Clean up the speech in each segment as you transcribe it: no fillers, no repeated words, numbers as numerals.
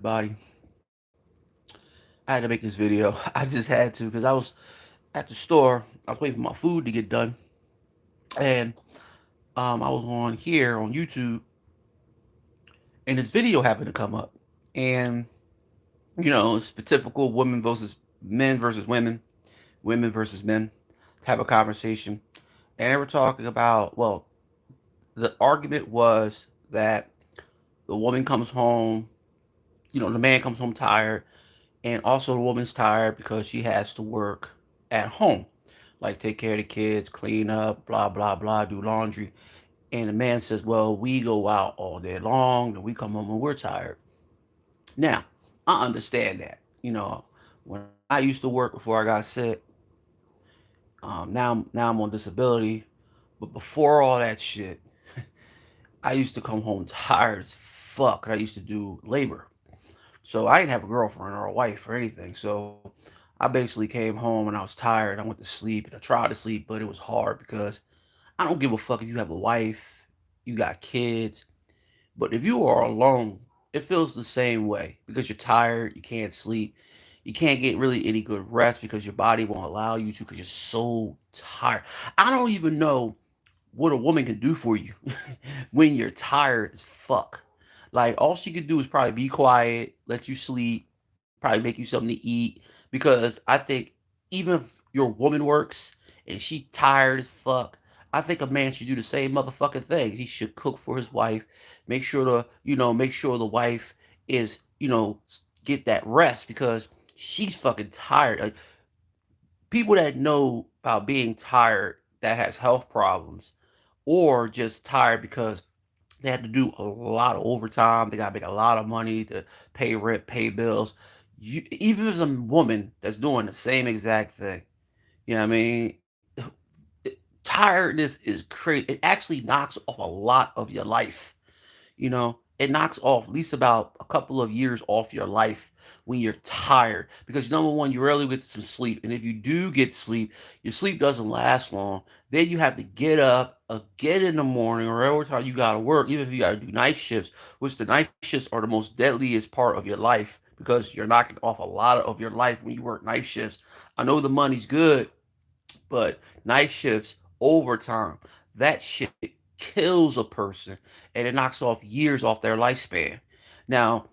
everybody. I had to make this video. I just had to because I was at the store. I was waiting for my food to get done, and I was on here on YouTube, and this video happened to come up. And it's the typical women versus women, women versus men type of conversation. And they were talking about, well, the argument was that the woman comes home, the man comes home tired, and also the woman's tired because she has to work at home, like take care of the kids, clean up, blah blah blah, do laundry. And the man says, well, we go out all day long and we come home and we're tired. Now, I understand that. When I used to work before I got sick, now I'm on disability, but before all that shit, I used to come home tired as fuck. I used to do labor. So I didn't have a girlfriend or a wife or anything. So I basically came home and I was tired. I went to sleep and I tried to sleep, but it was hard because I don't give a fuck if you have a wife, you got kids. But if you are alone, it feels the same way because you're tired, you can't sleep, you can't get really any good rest because your body won't allow you to because you're so tired. I don't even know what a woman can do for you when you're tired as fuck. Like all she could do is probably be quiet, let you sleep, probably make you something to eat. Because I think even if your woman works and she tired as fuck, I think a man should do the same motherfucking thing. He should cook for his wife, make sure the wife is, get that rest because she's fucking tired. Like, people that know about being tired that has health problems or just tired because they had to do a lot of overtime. They got to make a lot of money to pay rent, pay bills. Even if it's a woman that's doing the same exact thing, you know what I mean? Tiredness is crazy. It actually knocks off a lot of your life. It knocks off at least about a couple of years off your life when you're tired. Because number one, you rarely get some sleep. And if you do get sleep, your sleep doesn't last long. Then you have to get up again in the morning or every time you gotta work, even if you gotta do night shifts, which the night shifts are the most deadliest part of your life because you're knocking off a lot of your life when you work night shifts. I know the money's good, but night shifts, overtime, that shit kills a person and it knocks off years off their lifespan. Now,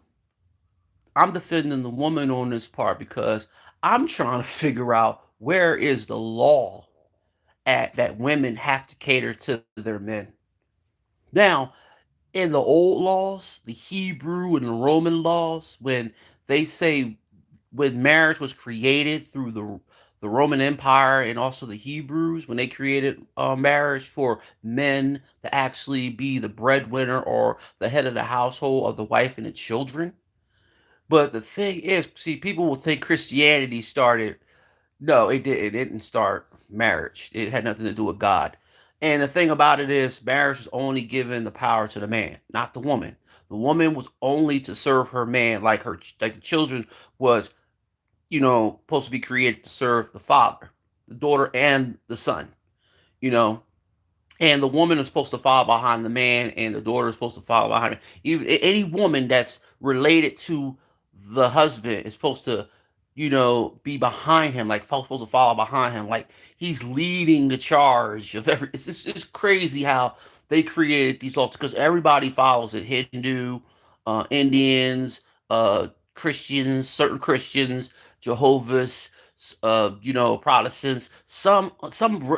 I'm defending the woman on this part because I'm trying to figure out where is the law at that women have to cater to their men. Now, in the old laws, the Hebrew and the Roman laws, when they say when marriage was created through the Roman Empire and also the Hebrews, when they created marriage for men to actually be the breadwinner or the head of the household of the wife and the children. But the thing is, see, people will think Christianity started. No, it didn't. It didn't start marriage. It had nothing to do with God. And the thing about it is, marriage is only given the power to the man, not the woman. The woman was only to serve her man, like the children was, supposed to be created to serve the father, the daughter, and the son. You know, and the woman is supposed to follow behind the man, and the daughter is supposed to follow behind him. Even any woman that's related to the husband is supposed to, be behind him, like supposed to follow behind him, like he's leading the charge of every. It's crazy how they created these laws because everybody follows it. Hindu, Indians, Christians, certain Christians, Jehovah's, Protestants. Some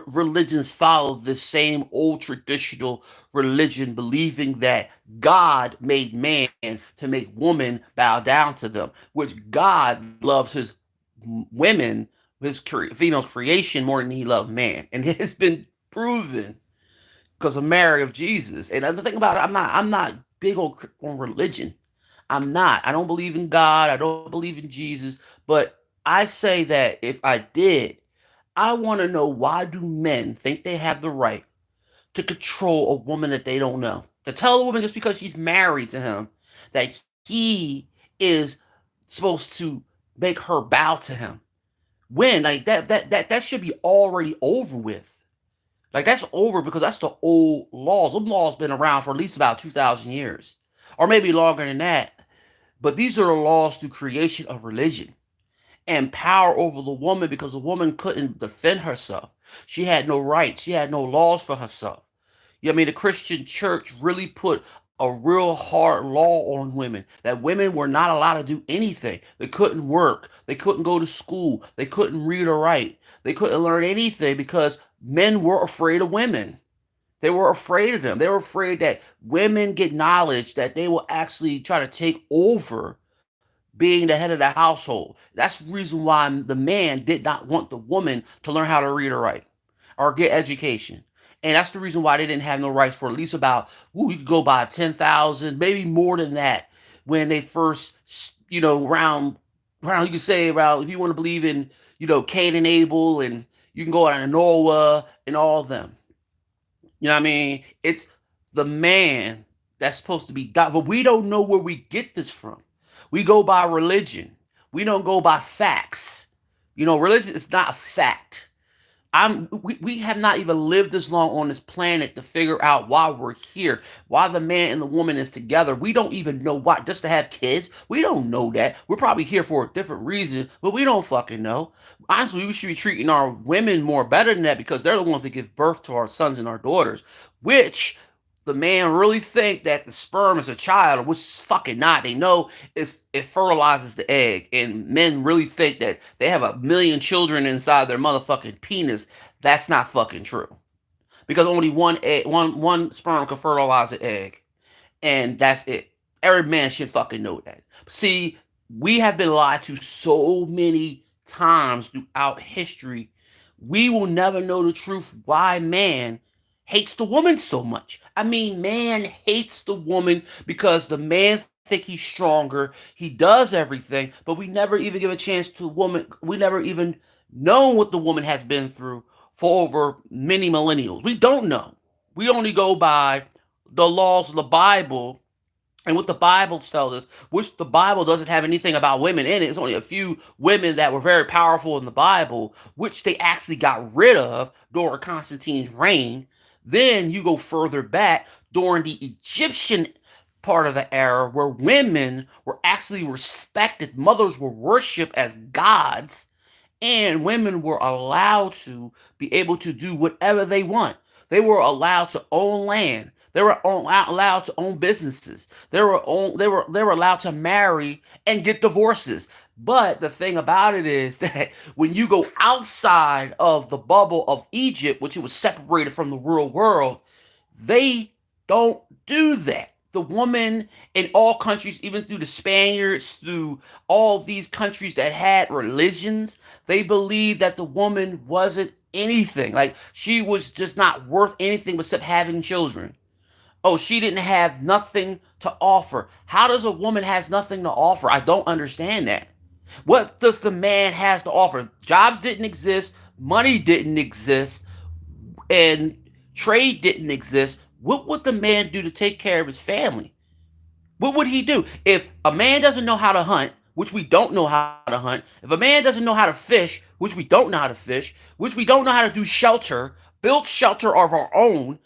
religions follow this same old traditional religion, believing that God made man to make woman bow down to them, which God loves his women, female's creation more than he loved man, and it's been proven because of Mary of Jesus. And the thing about it, I'm not big on religion. I'm not. I don't believe in God. I don't believe in Jesus. But I say that if I did, I want to know, why do men think they have the right to control a woman that they don't know? To tell a woman just because she's married to him that he is supposed to make her bow to him. When like that should be already over with. Like that's over because that's the old laws. Those laws been around for at least about 2,000 years, or maybe longer than that. But these are the laws through creation of religion and power over the woman because the woman couldn't defend herself. She had no rights. She had no laws for herself. Yeah, I mean, the Christian church really put a real hard law on women that women were not allowed to do anything. They couldn't work. They couldn't go to school. They couldn't read or write. They couldn't learn anything because men were afraid of women. They were afraid of them. They were afraid that women get knowledge that they will actually try to take over being the head of the household. That's the reason why the man did not want the woman to learn how to read or write or get education. And that's the reason why they didn't have no rights for at least about, ooh, you could go by 10,000, maybe more than that when they first, around, you could say about, if you want to believe in, Cain and Abel, and you can go out to Noah and all of them. You know what I mean? It's the man that's supposed to be God, but we don't know where we get this from. We go by religion. We don't go by facts. Religion is not a fact. We have not even lived this long on this planet to figure out why we're here, why the man and the woman is together. We don't even know why, just to have kids. We don't know that. We're probably here for a different reason, but we don't fucking know. Honestly, we should be treating our women more better than that because they're the ones that give birth to our sons and our daughters, which the man really think that the sperm is a child, which is fucking not. They know it fertilizes the egg, and men really think that they have a million children inside their motherfucking penis. That's not fucking true because only one sperm can fertilize an egg, and that's it. Every man should fucking know that. See, we have been lied to so many times throughout history. We will never know the truth why man hates the woman so much. I mean, man hates the woman because the man think he's stronger. He does everything, but we never even give a chance to the woman. We never even know what the woman has been through for over many millennials. We don't know. We only go by the laws of the Bible and what the Bible tells us, which the Bible doesn't have anything about women in it. It's only a few women that were very powerful in the Bible, which they actually got rid of during Constantine's reign. Then you go further back during the Egyptian part of the era where women were actually respected, mothers were worshipped as gods, and women were allowed to be able to do whatever they want. They were allowed to own land. They were allowed to own businesses. They were allowed to marry and get divorces. But the thing about it is that when you go outside of the bubble of Egypt, which it was separated from the real world, they don't do that. The woman in all countries, even through the Spaniards, through all these countries that had religions, they believed that the woman wasn't anything. Like she was just not worth anything except having children. Oh, she didn't have nothing to offer. How does a woman has nothing to offer? I don't understand that. What does the man has to offer? Jobs didn't exist, money didn't exist, and trade didn't exist. What would the man do to take care of his family? What would he do? If a man doesn't know how to hunt, which we don't know how to hunt, if a man doesn't know how to fish, which we don't know how to fish, which we don't know how to do shelter, build shelter of our own,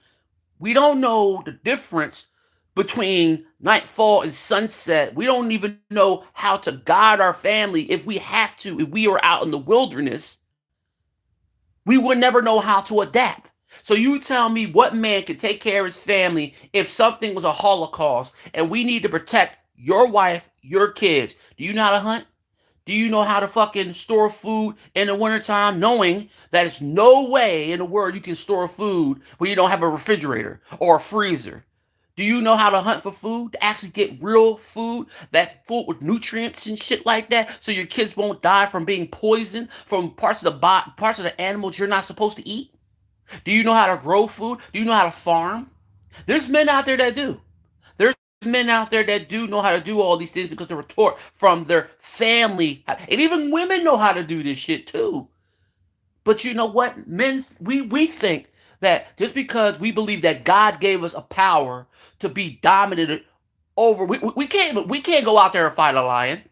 we don't know the difference between nightfall and sunset. We don't even know how to guide our family if we have to, if we are out in the wilderness. We would never know how to adapt. So you tell me what man could take care of his family if something was a holocaust and we need to protect your wife, your kids. Do you know how to hunt? Do you know how to fucking store food in the wintertime knowing that it's no way in the world you can store food when you don't have a refrigerator or a freezer? Do you know how to hunt for food? To actually get real food that's full with nutrients and shit like that, so your kids won't die from being poisoned from parts of the animals you're not supposed to eat? Do you know how to grow food? Do you know how to farm? There's men out there that do. There's men out there that do know how to do all these things because they were taught from their family. And even women know how to do this shit too. But you know what? Men, we think that just because we believe that God gave us a power to be dominated over, we can't go out there and fight a lion.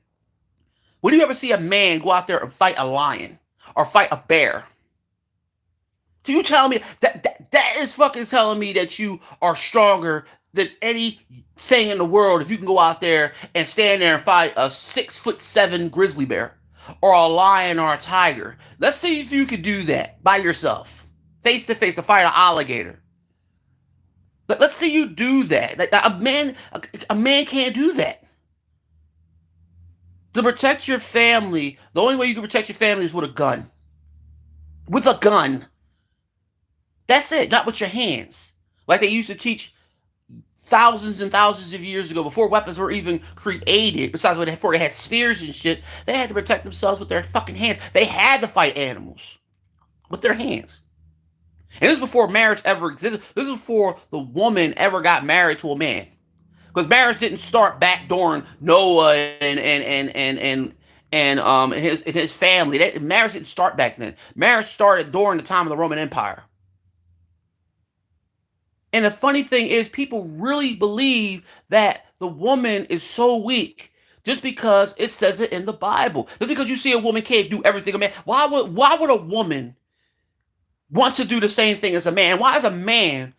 When do you ever see a man go out there and fight a lion or fight a bear? So you tell me that is fucking telling me that you are stronger than anything in the world if you can go out there and stand there and fight a 6'7" grizzly bear or a lion or a tiger. Let's see if you could do that by yourself, face to face, to fight an alligator. Let's see you do that. Like, a man can't do that. To protect your family, the only way you can protect your family is with a gun. With a gun. That's it, not with your hands. Like they used to teach thousands and thousands of years ago, before weapons were even created, besides before they had spears and shit, they had to protect themselves with their fucking hands. They had to fight animals with their hands. And this is before marriage ever existed. This is before the woman ever got married to a man. Because marriage didn't start back during Noah and his family. Marriage didn't start back then. Marriage started during the time of the Roman Empire. And the funny thing is, people really believe that the woman is so weak just because it says it in the Bible. Just because you see a woman can't do everything a man. Why would a woman want to do the same thing as a man? Why does a man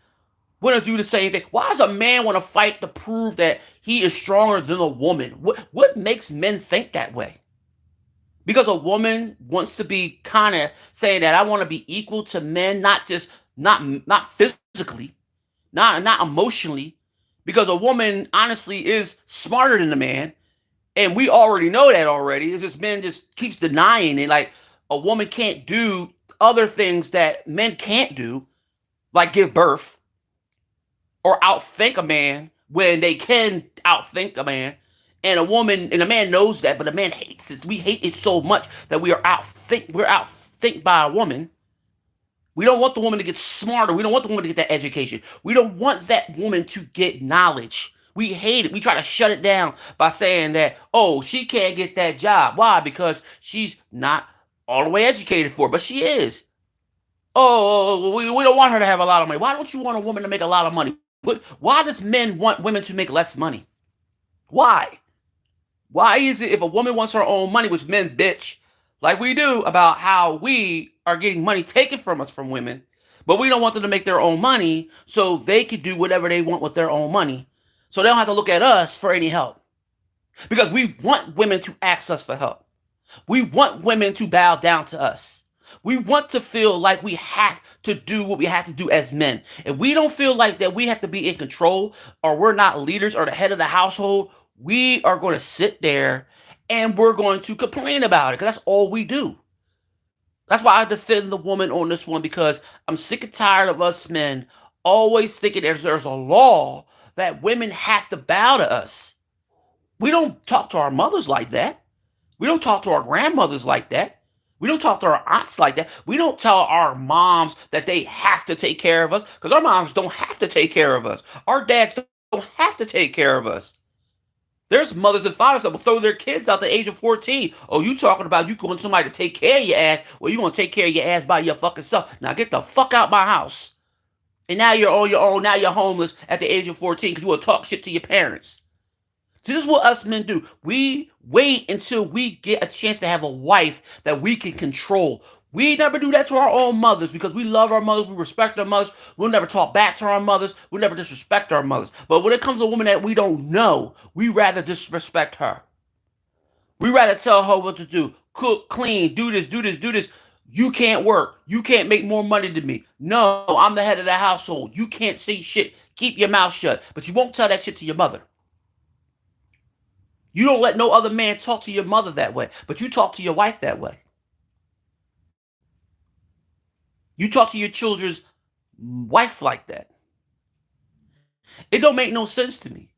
want to do the same thing? Why does a man want to fight to prove that he is stronger than a woman? What makes men think that way? Because a woman wants to be kind of saying that I want to be equal to men, not just not physically, not emotionally, because a woman honestly is smarter than a man, and we already know that already. It's just men just keeps denying it. Like a woman can't do other things that men can't do, like give birth or outthink a man when they can outthink a man. And a woman and a man knows that, but a man hates it. We hate it so much that we're outthink by a woman. We don't want the woman to get smarter. We don't want the woman to get that education. We don't want that woman to get knowledge. We hate it. We try to shut it down by saying that, oh, she can't get that job. Why? Because she's not all the way educated for it, but she is. Oh, we don't want her to have a lot of money. Why don't you want a woman to make a lot of money? Why does men want women to make less money? Why? Why is it if a woman wants her own money, which men bitch like we do about how we are getting money taken from us from women, but we don't want them to make their own money so they can do whatever they want with their own money, so they don't have to look at us for any help? Because we want women to ask us for help. We want women to bow down to us. We want to feel like we have to do what we have to do as men. If we don't feel like that we have to be in control, or we're not leaders or the head of the household, we are going to sit there and we're going to complain about it, because that's all we do. That's why I defend the woman on this one, because I'm sick and tired of us men always thinking there's a law that women have to bow to us. We don't talk to our mothers like that. We don't talk to our grandmothers like that. We don't talk to our aunts like that. We don't tell our moms that they have to take care of us, because our moms don't have to take care of us. Our dads don't have to take care of us. There's mothers and fathers that will throw their kids out the age of 14. Oh, you talking about you want somebody to take care of your ass? Well, you gonna take care of your ass by your fucking self. Now get the fuck out my house. And now you're on your own. Now you're homeless at the age of 14 because you want to talk shit to your parents. So this is what us men do. We wait until we get a chance to have a wife that we can control. We never do that to our own mothers, because we love our mothers, we respect our mothers. We'll never talk back to our mothers. We'll never disrespect our mothers. But when it comes to a woman that we don't know, we rather disrespect her. We rather tell her what to do. Cook, clean, do this, do this, do this. You can't work. You can't make more money than me. No, I'm the head of the household. You can't say shit. Keep your mouth shut. But you won't tell that shit to your mother. You don't let no other man talk to your mother that way, but you talk to your wife that way. You talk to your children's wife like that. It don't make no sense to me.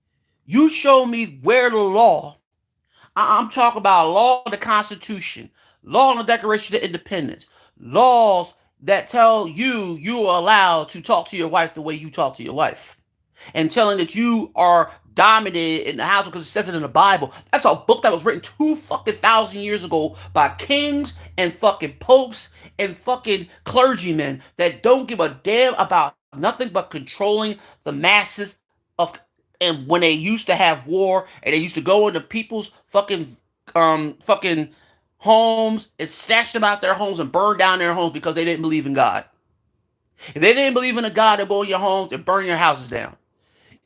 You show me where the law, I'm talking about law of the Constitution, law on the Declaration of Independence, laws that tell you are allowed to talk to your wife the way you talk to your wife, and telling that you are dominated in the house because it says it in the Bible. That's a book that was written 2,000 years ago by kings and fucking popes and fucking clergymen that don't give a damn about nothing but controlling the masses of. And when they used to have war and they used to go into people's fucking homes and snatch them out their homes and burn down their homes because they didn't believe in God. If they didn't believe in a God, they'd go in your homes and burn your houses down.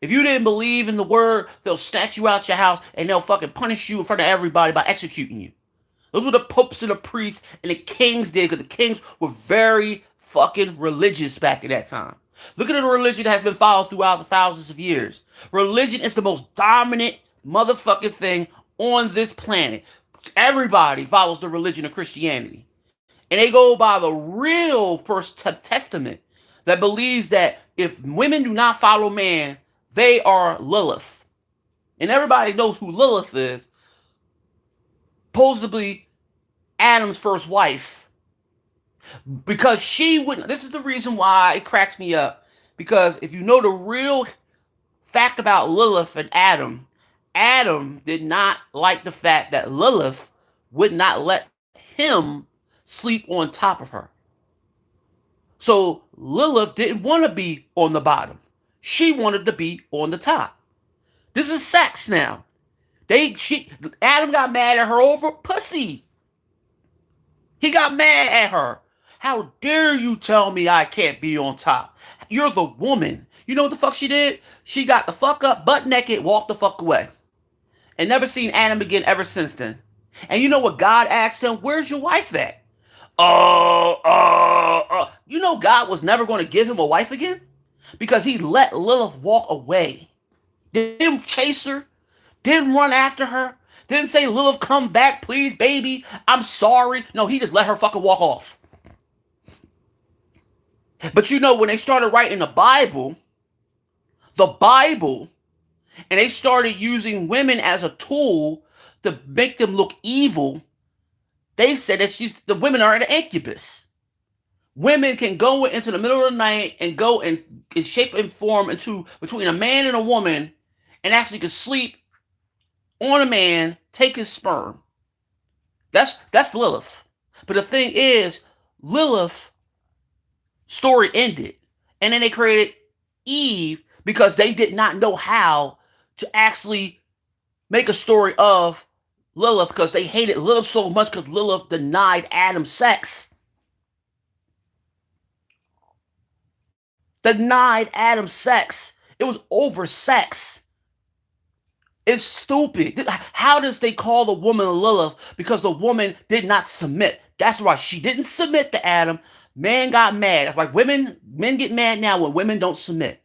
If you didn't believe in the word, they'll snatch you out your house and they'll fucking punish you in front of everybody by executing you. Those were the popes and the priests and the kings did, because the kings were very fucking religious back in that time. Look at the religion that has been followed throughout the thousands of years. Religion is the most dominant motherfucking thing on this planet. Everybody follows the religion of Christianity. And they go by the real First Testament that believes that if women do not follow man, they are Lilith. And everybody knows who Lilith is. Supposedly Adam's first wife, because she wouldn't. This is the reason why it cracks me up. Because if you know the real fact about Lilith and Adam, Adam did not like the fact that Lilith would not let him sleep on top of her. So Lilith didn't want to be on the bottom. She wanted to be on the top. This is sex now. Adam got mad at her over pussy. He got mad at her. How dare you tell me I can't be on top? You're the woman. You know what the fuck she did? She got the fuck up, butt naked, walked the fuck away. And never seen Adam again ever since then. And you know what God asked him? Where's your wife at? You know God was never going to give him a wife again? Because he let Lilith walk away. Didn't chase her. Didn't run after her. Didn't say, Lilith, come back, please, baby. I'm sorry. No, he just let her fucking walk off. But you know, when they started writing the Bible, and they started using women as a tool to make them look evil, they said that the women are an incubus. Women can go into the middle of the night and go and shape and form into between a man and a woman, and actually can sleep on a man, take his sperm. That's Lilith. But the thing is, Lilith story ended. And then they created Eve because they did not know how to actually make a story of Lilith, because they hated Lilith so much because Lilith denied Adam sex. Denied Adam sex. It was over sex. It's stupid. How does they call the woman Lilith? Because the woman did not submit. That's why she didn't submit to Adam. Man got mad. That's like men get mad now when women don't submit.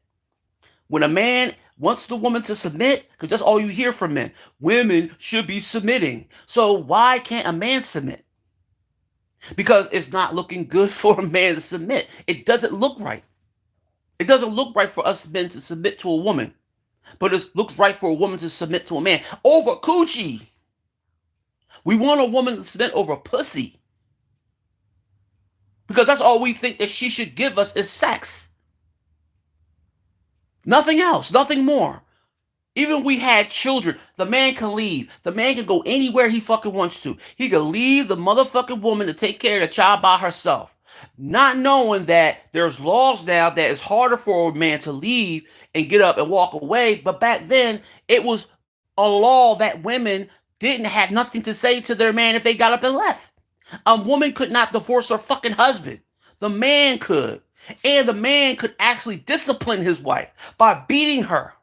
When a man wants the woman to submit, because that's all you hear from men. Women should be submitting. So why can't a man submit? Because it's not looking good for a man to submit. It doesn't look right. It doesn't look right for us men to submit to a woman. But it looks right for a woman to submit to a man over coochie. We want a woman to submit over pussy. Because that's all we think that she should give us is sex. Nothing else, nothing more. Even if we had children, the man can leave. The man can go anywhere he fucking wants to. He can leave the motherfucking woman to take care of the child by herself. Not knowing that there's laws now that it's harder for a man to leave and get up and walk away. But back then, it was a law that women didn't have nothing to say to their man if they got up and left. A woman could not divorce her fucking husband. The man could. And the man could actually discipline his wife by beating her.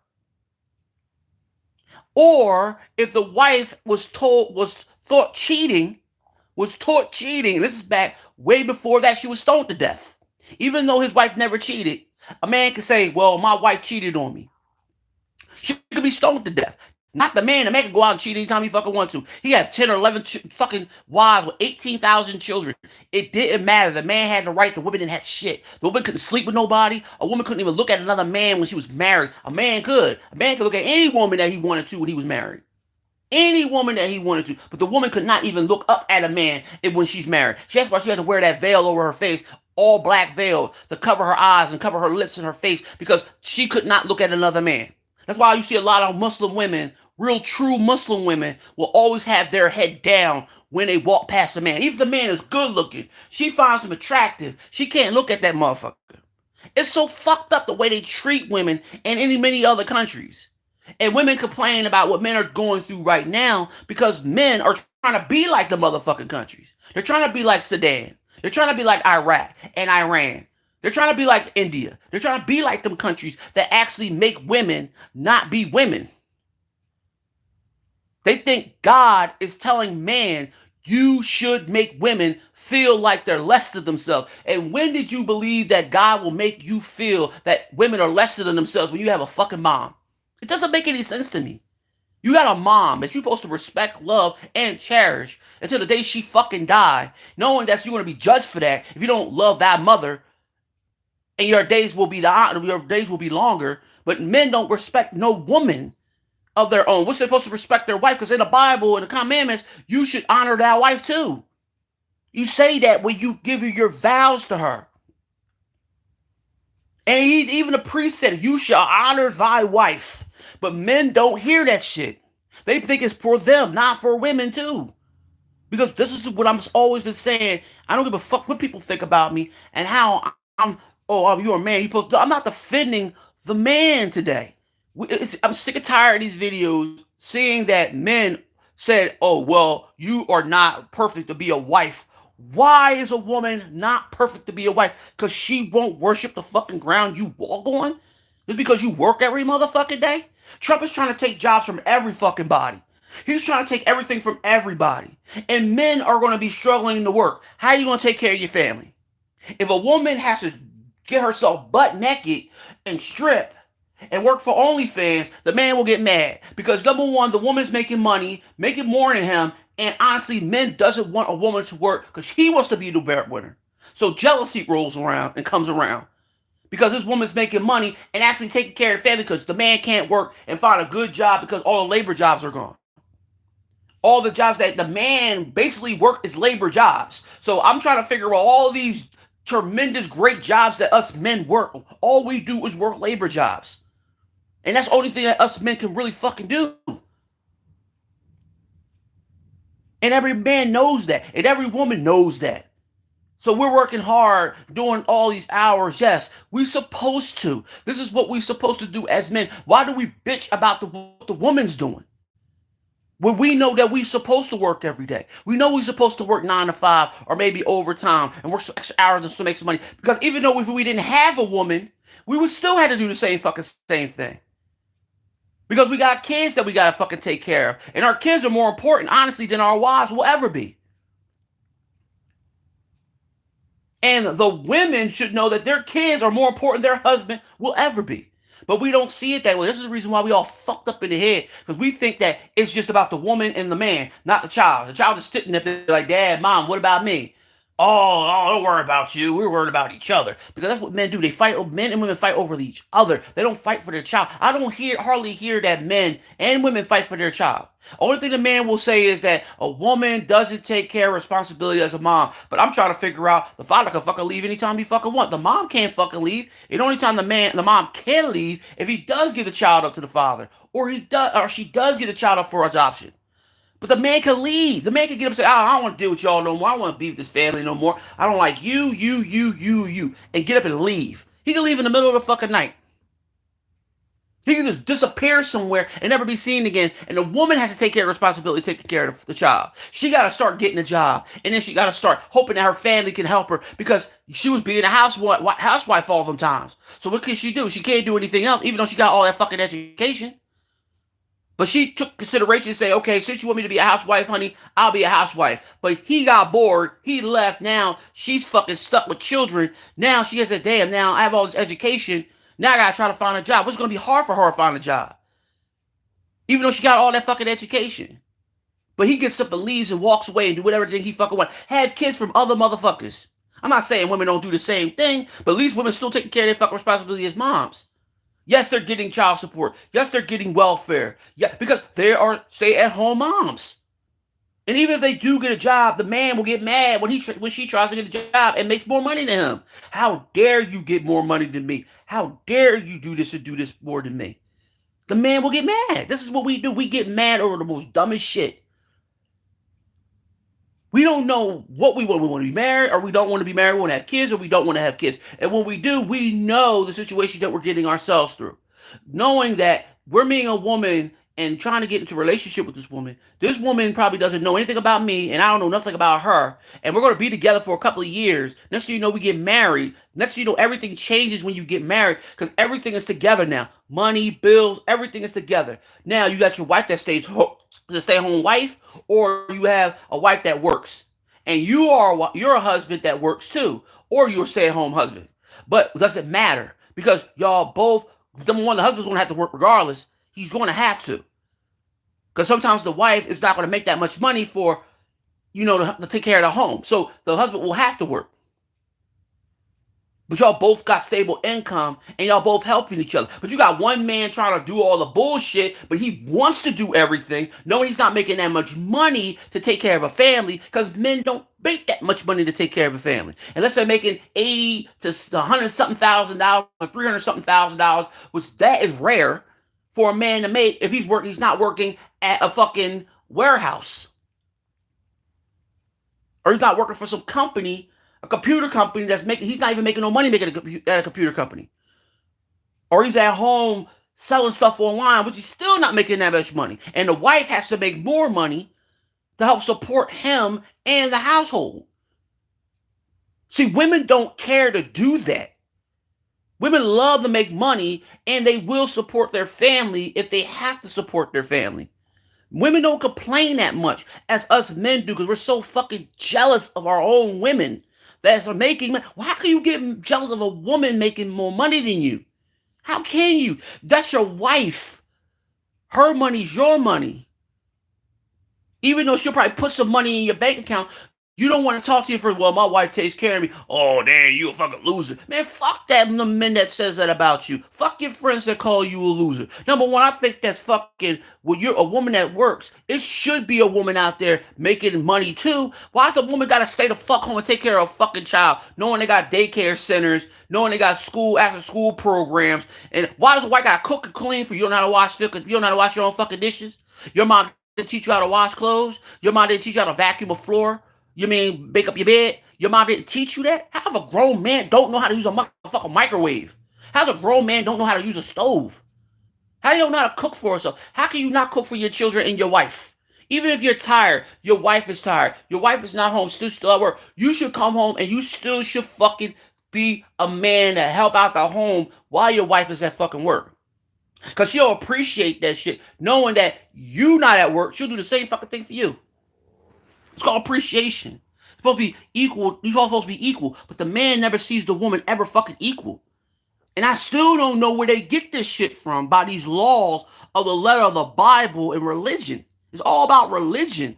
Or if the wife was taught cheating, this is back way before that, she was stoned to death. Even though his wife never cheated, a man could say, well, my wife cheated on me. She could be stoned to death. Not the man. The man can go out and cheat anytime he fucking wants to. He had 10 or 11 fucking wives with 18,000 children. It didn't matter. The man had the right. The woman didn't have shit. The woman couldn't sleep with nobody. A woman couldn't even look at another man when she was married. A man could. A man could look at any woman that he wanted to when he was married. Any woman that he wanted to. But the woman could not even look up at a man when she's married. That's why she had to wear that veil over her face, all black veil, to cover her eyes and cover her lips and her face, because she could not look at another man. That's why you see a lot of Muslim women, real true Muslim women, will always have their head down when they walk past a man. Even if the man is good looking, she finds him attractive, she can't look at that motherfucker. It's so fucked up the way they treat women in many other countries. And women complain about what men are going through right now because men are trying to be like the motherfucking countries. They're trying to be like Sudan. They're trying to be like Iraq and Iran. They're trying to be like India. They're trying to be like them countries that actually make women not be women. They think God is telling man, you should make women feel like they're less than themselves. And when did you believe that God will make you feel that women are less than themselves when you have a fucking mom? It doesn't make any sense to me. You got a mom that you're supposed to respect, love, and cherish until the day she fucking die, knowing that you're going to be judged for that if you don't love that mother, and your days will be longer. But men don't respect no woman of their own. We're supposed to respect their wife because in the Bible and the commandments, you should honor that wife too. You say that when you give your vows to her. And even the priest said, you shall honor thy wife. But men don't hear that shit. They think it's for them, not for women too. Because this is what I'm always been saying. I don't give a fuck what people think about me and how you're a man. I'm not defending the man today. I'm sick and tired of these videos seeing that men said, oh, well, you are not perfect to be a wife. Why is a woman not perfect to be a wife? Because she won't worship the fucking ground you walk on? Just because you work every motherfucking day? Trump is trying to take jobs from every fucking body. He's trying to take everything from everybody. And men are going to be struggling to work. How are you going to take care of your family? If a woman has to get herself butt naked and strip and work for OnlyFans, the man will get mad. Because number one, the woman's making money, making more than him, and honestly, men doesn't want a woman to work because he wants to be the breadwinner. So jealousy rolls around and comes around. Because this woman's making money and actually taking care of the family because the man can't work and find a good job because all the labor jobs are gone. All the jobs that the man basically work is labor jobs. So I'm trying to figure out all these tremendous great jobs that us men work. All we do is work labor jobs. And that's the only thing that us men can really fucking do. And every man knows that. And every woman knows that. So we're working hard, doing all these hours. Yes, we're supposed to. This is what we're supposed to do as men. Why do we bitch about what the woman's doing? When we know that we're supposed to work every day. We know we're supposed to work 9 to 5 or maybe overtime and work some extra hours to make some money. Because even though if we didn't have a woman, we would still have to do the same thing. Because we got kids that we gotta fucking take care of. And our kids are more important, honestly, than our wives will ever be. And the women should know that their kids are more important than their husband will ever be. But we don't see it that way. This is the reason why we all fucked up in the head. Because we think that it's just about the woman and the man, not the child. The child is sitting there like, Dad, Mom, what about me? Don't worry about you. We're worried about each other. Because that's what men do. They fight, men and women fight over each other. They don't fight for their child. I don't hardly hear that men and women fight for their child. Only thing the man will say is that a woman doesn't take care of responsibility as a mom. But I'm trying to figure out the father can fucking leave anytime he fucking want. The mom can't fucking leave. And only time the mom can leave if he does give the child up to the father, or she does get the child up for adoption. But the man can leave. The man can get up and say, I don't want to deal with y'all no more. I don't want to be with this family no more. I don't like you, and get up and leave. He can leave in the middle of the fucking night. He can just disappear somewhere and never be seen again. And the woman has to take care of responsibility, taking care of the child. She got to start getting a job. And then she got to start hoping that her family can help her because she was being a housewife all them times. So what can she do? She can't do anything else, even though she got all that fucking education. But she took consideration to say, okay, since you want me to be a housewife, honey, I'll be a housewife. But he got bored. He left. Now she's fucking stuck with children. Now she has a damn, now I have all this education. Now I gotta try to find a job. What's gonna be hard for her to find a job? Even though she got all that fucking education. But he gets up and leaves and walks away and do whatever he fucking wants. Have kids from other motherfuckers. I'm not saying women don't do the same thing, but at least women still taking care of their fucking responsibility as moms. Yes, they're getting child support. Yes, they're getting welfare. Yeah, because they are stay-at-home moms. And even if they do get a job, the man will get mad when she tries to get a job and makes more money than him. How dare you get more money than me? How dare you do this and do this more than me? The man will get mad. This is what we do. We get mad over the most dumbest shit. We don't know what we want. We want to be married, or we don't want to be married. We want to have kids, or we don't want to have kids. And when we do, we know the situation that we're getting ourselves through. Knowing that we're being a woman and trying to get into a relationship with this woman. This woman probably doesn't know anything about me, and I don't know nothing about her. And we're going to be together for a couple of years. Next thing you know, we get married. Next thing you know, everything changes when you get married because everything is together now. Money, bills, everything is together. Now you got your wife that the stay-home wife, or you have a wife that works, and you're a husband that works too, or you're a stay-at-home husband. But it doesn't matter because y'all both. Number one, the husband's going to have to work regardless. He's going to have to. Because sometimes the wife is not going to make that much money for, to take care of the home. So the husband will have to work. But y'all both got stable income and y'all both helping each other. But you got one man trying to do all the bullshit, but he wants to do everything, knowing he's not making that much money to take care of a family, because men don't make that much money to take care of a family. Unless they're making 80 to 100 something thousand dollars, or 300 something thousand dollars, which that is rare for a man to make if he's not working at a fucking warehouse. Or he's not working for some company, a computer company he's not even making no money making at a computer company. Or he's at home selling stuff online, which he's still not making that much money. And the wife has to make more money to help support him and the household. See, women don't care to do that. Women love to make money, and they will support their family if they have to support their family. Women don't complain that much as us men do because we're so fucking jealous of our own women that's making money. Well, how can you get jealous of a woman making more money than you? How can you? That's your wife. Her money's your money. Even though she'll probably put some money in your bank account, you don't want to talk to you for, well, my wife takes care of me. Oh, damn, you a fucking loser. Man, fuck that the men that says that about you. Fuck your friends that call you a loser. Number one, I think that's fucking, when you're a woman that works, it should be a woman out there making money too. Why the woman gotta stay the fuck home and take care of a fucking child, knowing they got daycare centers, knowing they got after school programs, and why does a white guy cook and clean for you don't know how to wash because you don't know how to wash your own fucking dishes? Your mom didn't teach you how to wash clothes? Your mom didn't teach you how to vacuum a floor? You mean make up your bed? Your mom didn't teach you that? How a grown man don't know how to use a motherfucking microwave? How's a grown man don't know how to use a stove? How do you know how to cook for yourself? How can you not cook for your children and your wife? Even if you're tired, your wife is tired. Your wife is not home, still at work. You should come home and you still should fucking be a man to help out the home while your wife is at fucking work. Because she'll appreciate that shit, knowing that you not at work. She'll do the same fucking thing for you. It's called appreciation. It's supposed to be equal. You're all supposed to be equal. But the man never sees the woman ever fucking equal. And I still don't know where they get this shit from by these laws of the letter of the Bible and religion. It's all about religion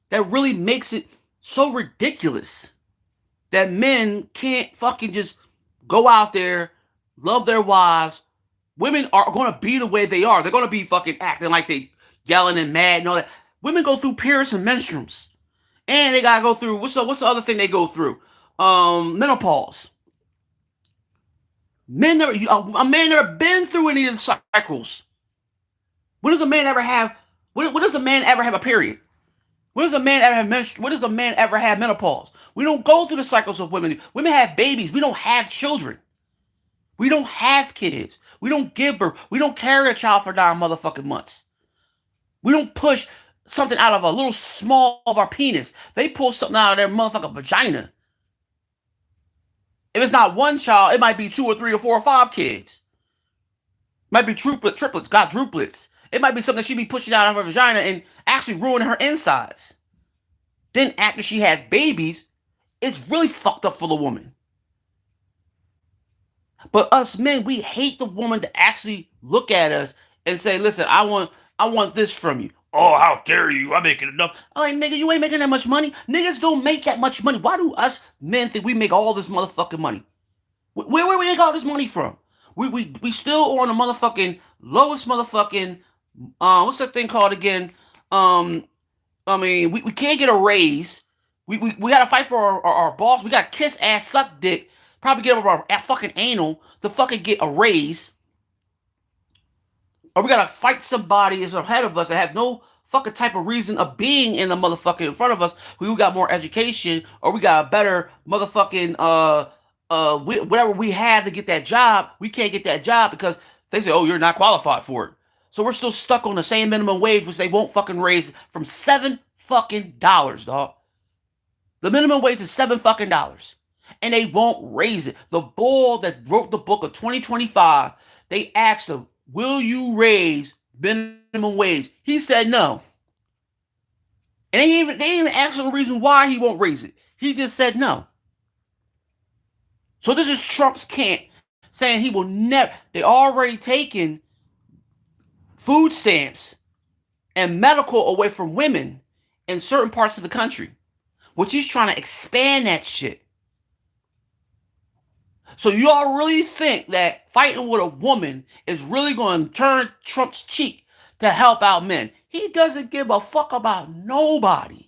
that really makes it so ridiculous that men can't fucking just go out there, love their wives. Women are going to be the way they are. They're going to be fucking acting like they yelling and mad and all that. Women go through periods and menstruums. And they gotta go through, what's the other thing they go through? Menopause. A man never been through any of the cycles. When does a man ever have? When does a man ever have a period? When does a man ever have menstruation? When does a man ever have menopause? We don't go through the cycles of women. Women have babies. We don't have children. We don't have kids. We don't give birth. We don't carry a child for 9 motherfucking months. We don't push something out of a little small of our penis. They pull something out of their motherfucking vagina. If it's not one child, it might be 2 or 3 or 4 or 5 kids. It might be triplets, quadruplets. It might be something she be pushing out of her vagina and actually ruining her insides. Then after she has babies, it's really fucked up for the woman. But us men, we hate the woman to actually look at us and say, listen, I want this from you. Oh, how dare you? I'm making enough. I'm like, nigga, you ain't making that much money. Niggas don't make that much money. Why do us men think we make all this motherfucking money? Where we make all this money from? We still on the motherfucking lowest motherfucking what's that thing called again? I mean, we can't get a raise. We gotta fight for our boss. We gotta kiss ass, suck dick, probably get over our fucking anal to fucking get a raise. Or we gotta fight somebody that's ahead of us that has no fucking type of reason of being in the motherfucker in front of us. We got more education, or we got a better motherfucking whatever we have to get that job. We can't get that job because they say, oh, you're not qualified for it. So we're still stuck on the same minimum wage, which they won't fucking raise from $7 fucking, dog. The minimum wage is $7 fucking. And they won't raise it. The bull that wrote the book of 2025, they asked him, will you raise minimum wage? He said no. And they even asked him the reason why he won't raise it. He just said no. So this is Trump's camp saying he will never. They already taken food stamps and medical away from women in certain parts of the country, which he's trying to expand that shit. So y'all really think that fighting with a woman is really going to turn Trump's cheek to help out men? He doesn't give a fuck about nobody.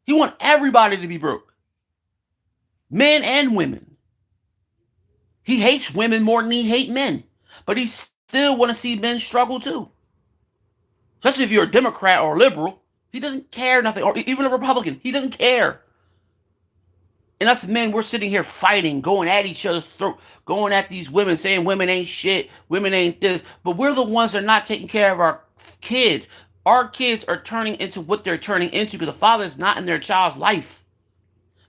He wants everybody to be broke, men and women. He hates women more than he hates men, but he still want to see men struggle too. Especially if you're a Democrat or a liberal, he doesn't care nothing, or even a Republican, he doesn't care. And us men, we're sitting here fighting, going at each other's throat, going at these women, saying women ain't shit, women ain't this. But we're the ones that are not taking care of our kids. Our kids are turning into what they're turning into because the father is not in their child's life.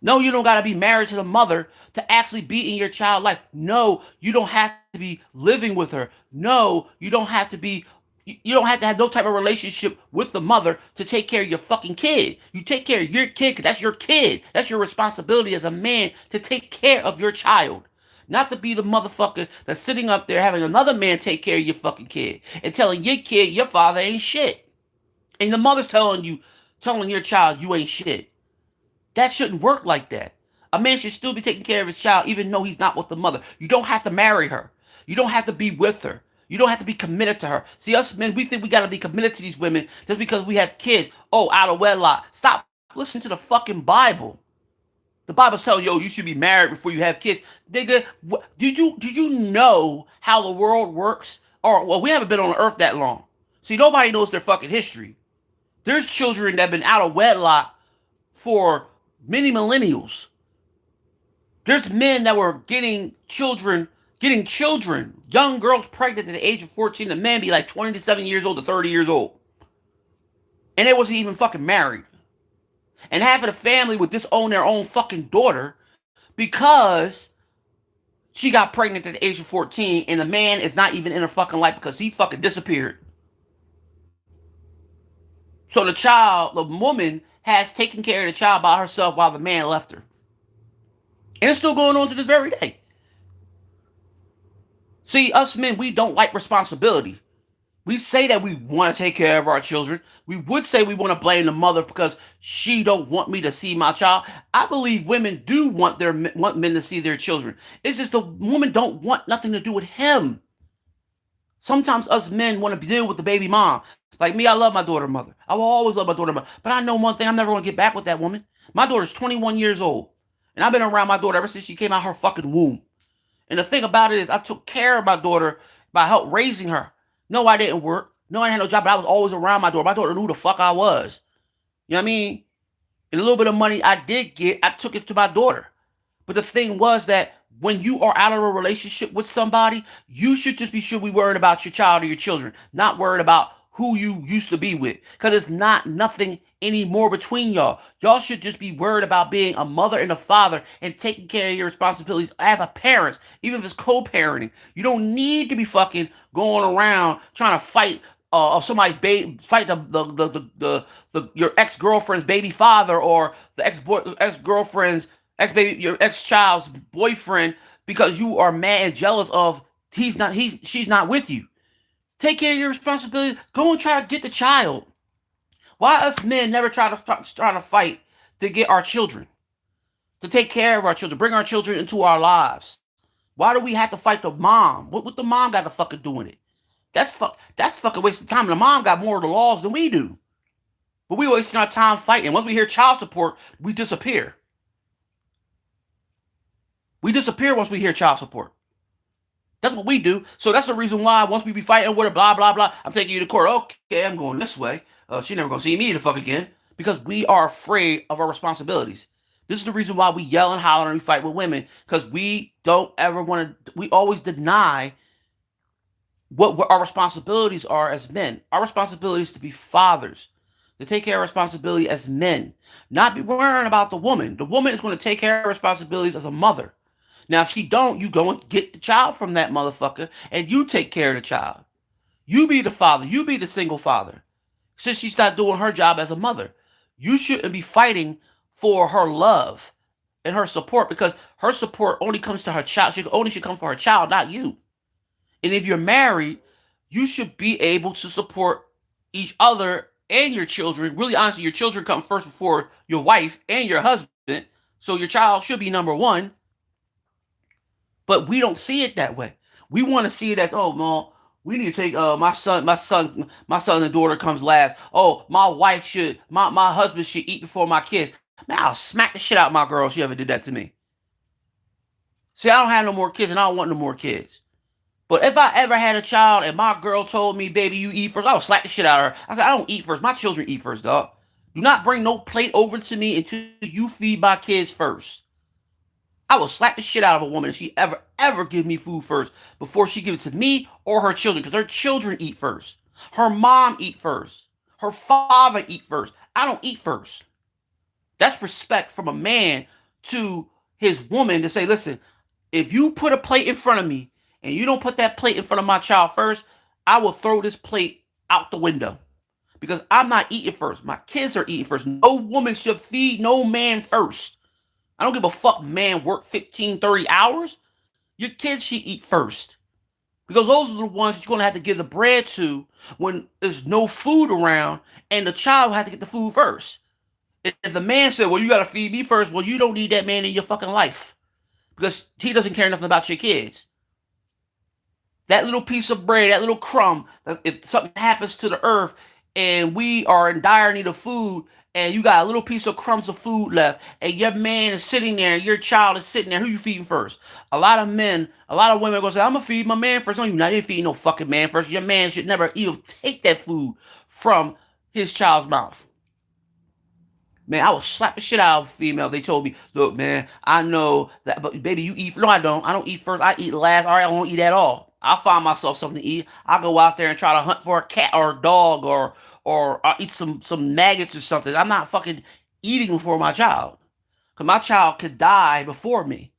No, you don't got to be married to the mother to actually be in your child's life. No, you don't have to be living with her. No, you don't have to be. You don't have to have no type of relationship with the mother to take care of your fucking kid. You take care of your kid because that's your kid. That's your responsibility as a man to take care of your child. Not to be the motherfucker that's sitting up there having another man take care of your fucking kid and telling your kid your father ain't shit. And the mother's telling your child you ain't shit. That shouldn't work like that. A man should still be taking care of his child even though he's not with the mother. You don't have to marry her. You don't have to be with her. You don't have to be committed to her. See, us men, we think we got to be committed to these women just because we have kids. Oh, out of wedlock. Stop listening to the fucking Bible. The Bible's telling you, you should be married before you have kids. Nigga, did you know how the world works? Or, well, we haven't been on earth that long. See, nobody knows their fucking history. There's children that have been out of wedlock for many millennials. There's men that were getting children, young girls pregnant at the age of 14. The men be like 27 years old to 30 years old. And they wasn't even fucking married. And half of the family would disown their own fucking daughter because she got pregnant at the age of 14 and the man is not even in her fucking life because he fucking disappeared. So the woman has taken care of the child by herself while the man left her. And it's still going on to this very day. See, us men, we don't like responsibility. We say that we want to take care of our children. We would say we want to blame the mother because she don't want me to see my child. I believe women do want men to see their children. It's just the woman don't want nothing to do with him. Sometimes us men want to deal with the baby mom. Like me, I love my daughter mother. I will always love my daughter mother. But I know one thing, I'm never going to get back with that woman. My daughter's 21 years old. And I've been around my daughter ever since she came out her fucking womb. And the thing about it is, I took care of my daughter by help raising her. No, I didn't work. No, I had no job, but I was always around my daughter. My daughter knew who the fuck I was. You know what I mean? And a little bit of money I did get, I took it to my daughter. But the thing was that when you are out of a relationship with somebody, you should just be sure we worried about your child or your children, not worried about who you used to be with. Because it's not nothing anymore between y'all. Y'all should just be worried about being a mother and a father and taking care of your responsibilities as a parent, even if it's co-parenting. You don't need to be fucking going around trying to fight somebody's baby, fight your ex girlfriend's baby father or the ex girlfriend's your ex child's boyfriend because you are mad and jealous of she's not with you. Take care of your responsibility. Go and try to get the child. Why us men never try to fight to get our children, to take care of our children, bring our children into our lives? Why do we have to fight the mom? What the mom got to fucking do in it? That's fucking waste of time. And the mom got more of the laws than we do. But we wasting our time fighting. Once we hear child support, we disappear. We disappear once we hear child support. That's what we do. So that's the reason why once we be fighting with her, blah, blah, blah, I'm taking you to court. Okay, I'm going this way. She never going to see me the fuck again. Because we are afraid of our responsibilities. This is the reason why we yell and holler and we fight with women. Because we don't ever want to, we always deny what our responsibilities are as men. Our responsibility is to be fathers, to take care of responsibility as men, not be worrying about the woman. The woman is going to take care of responsibilities as a mother. Now, if she don't, you go and get the child from that motherfucker, and you take care of the child. You be the father. You be the single father. Since she's not doing her job as a mother, you shouldn't be fighting for her love and her support, because her support only comes to her child. She only should come for her child, not you. And if you're married, you should be able to support each other and your children. Really, honestly, your children come first before your wife and your husband. So your child should be number one. But we don't see it that way. We want to see it as, oh, mom, we need to take my son and daughter comes last. Oh, my husband should eat before my kids. Man, I'll smack the shit out of my girl if she ever did that to me. See, I don't have no more kids, and I don't want no more kids. But if I ever had a child and my girl told me, baby, you eat first, I would slap the shit out of her. I said, I don't eat first. My children eat first, dog. Do not bring no plate over to me until you feed my kids first. I will slap the shit out of a woman if she ever give me food first before she gives it to me or her children, because her children eat first. Her mom eat first. Her father eat first. I don't eat first. That's respect from a man to his woman to say, listen, if you put a plate in front of me and you don't put that plate in front of my child first, I will throw this plate out the window, because I'm not eating first. My kids are eating first. No woman should feed no man first. I don't give a fuck, man, work 15, 30 hours. Your kids should eat first, because those are the ones that you're going to have to give the bread to when there's no food around, and the child will have to get the food first. If the man said, well, you got to feed me first, well, you don't need that man in your fucking life, because he doesn't care nothing about your kids. That little piece of bread, that little crumb, if something happens to the earth and we are in dire need of food, and you got a little piece of crumbs of food left, and your man is sitting there, and your child is sitting there, who you feeding first? A lot of men, a lot of women are going to say, I'm going to feed my man first. No, you're not. You ain't feeding no fucking man first. Your man should never even take that food from his child's mouth. Man, I would slap the shit out of a female if they told me, look, man, I know that, but baby, you eat. No, I don't. I don't eat first. I eat last. All right, I won't eat at all. I'll find myself something to eat. I'll go out there and try to hunt for a cat or a dog, or I'll eat some maggots or something. I'm not fucking eating for my child, because my child could die before me.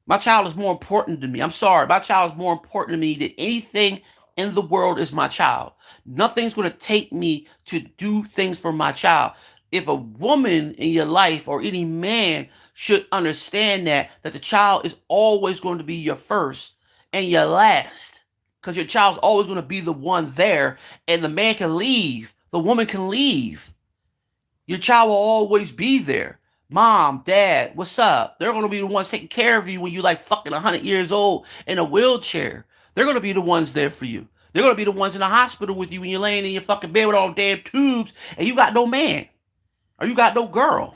My child is more important to me. I'm sorry. My child is more important to me than anything in the world is my child. Nothing's going to take me to do things for my child. If a woman in your life or any man should understand that the child is always going to be your first and your last, because your child's always going to be the one there, and the man can leave, the woman can leave. Your child will always be there. Mom, dad, what's up? They're going to be the ones taking care of you when you're like fucking 100 years old in a wheelchair. They're going to be the ones there for you. They're going to be the ones in the hospital with you when you're laying in your fucking bed with all damn tubes and you got no man or you got no girl.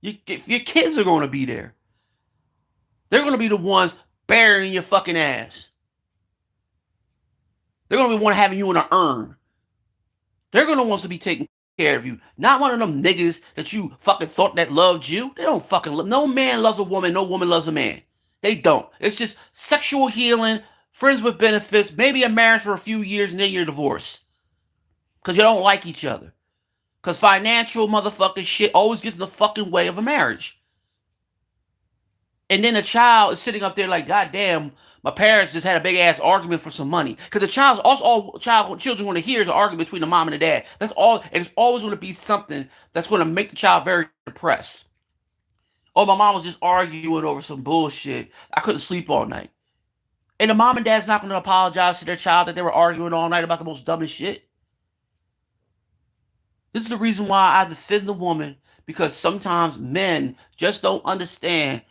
Your kids are going to be there. They're going to be the ones burying your fucking ass. They're going to be one having you in an urn. They're going to want to be taking care of you. Not one of them niggas that you fucking thought that loved you. They don't fucking love. No man loves a woman. No woman loves a man. They don't. It's just sexual healing, friends with benefits, maybe a marriage for a few years, and then you're divorced. Because you don't like each other. Because financial motherfucking shit always gets in the fucking way of a marriage. And then the child is sitting up there like, God damn, my parents just had a big ass argument for some money. Because the child's also all children want to hear is an argument between the mom and the dad. That's all, and it's always going to be something that's going to make the child very depressed. Oh, my mom was just arguing over some bullshit. I couldn't sleep all night. And the mom and dad's not going to apologize to their child that they were arguing all night about the most dumbest shit. This is the reason why I defend the woman, because sometimes men just don't understand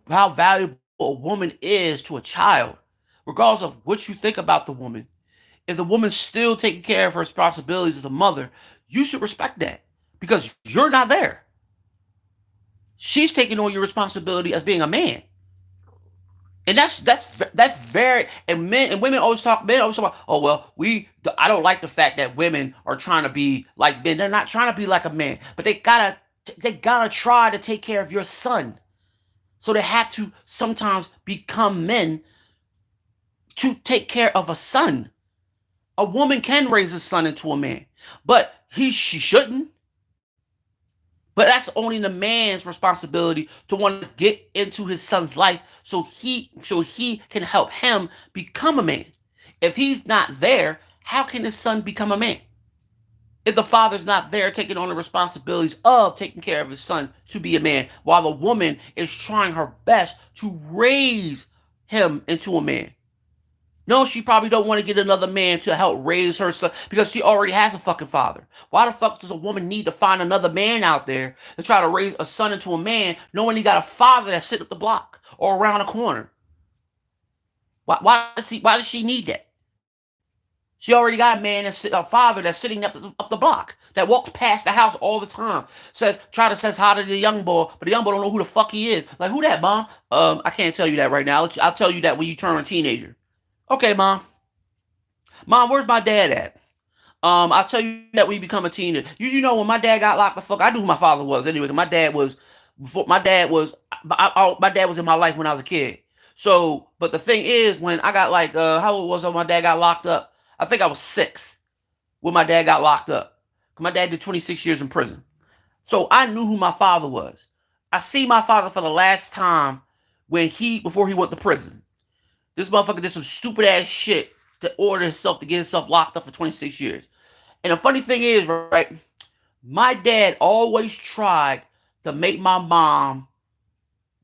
how valuable a woman is to a child, regardless of what you think about the woman. If the woman's still taking care of her responsibilities as a mother, you should respect that, because you're not there. She's taking on your responsibility as being a man. And that's very, and men and women always talk. Men always talk about, oh well, I don't like the fact that women are trying to be like men. They're not trying to be like a man, but they gotta try to take care of your son. So they have to sometimes become men to take care of a son. A woman can raise a son into a man, but she shouldn't. But that's only the man's responsibility to want to get into his son's life so he can help him become a man. If he's not there, how can his son become a man? If the father's not there taking on the responsibilities of taking care of his son to be a man, while the woman is trying her best to raise him into a man. No, she probably don't want to get another man to help raise her son because she already has a fucking father. Why the fuck does a woman need to find another man out there to try to raise a son into a man, knowing he got a father that's sitting up the block or around the corner? Why does she need that? She already got a father that's sitting up the block that walks past the house all the time. Says hi to the young boy, but the young boy don't know who the fuck he is. Like, who that, mom? I can't tell you that right now. I'll tell you that when you turn a teenager. Okay, mom. Mom, where's my dad at? I'll tell you that when you become a teenager. You know when my dad got locked the fuck. I knew who my father was anyway. My dad was before my dad was in my life when I was a kid. So, but the thing is, when I got like how old was I when my dad got locked up? I think I was 6 when my dad got locked up. My dad did 26 years in prison. So I knew who my father was. I see my father for the last time before he went to prison. This motherfucker did some stupid ass shit to order himself to get himself locked up for 26 years. And the funny thing is, right, my dad always tried to make my mom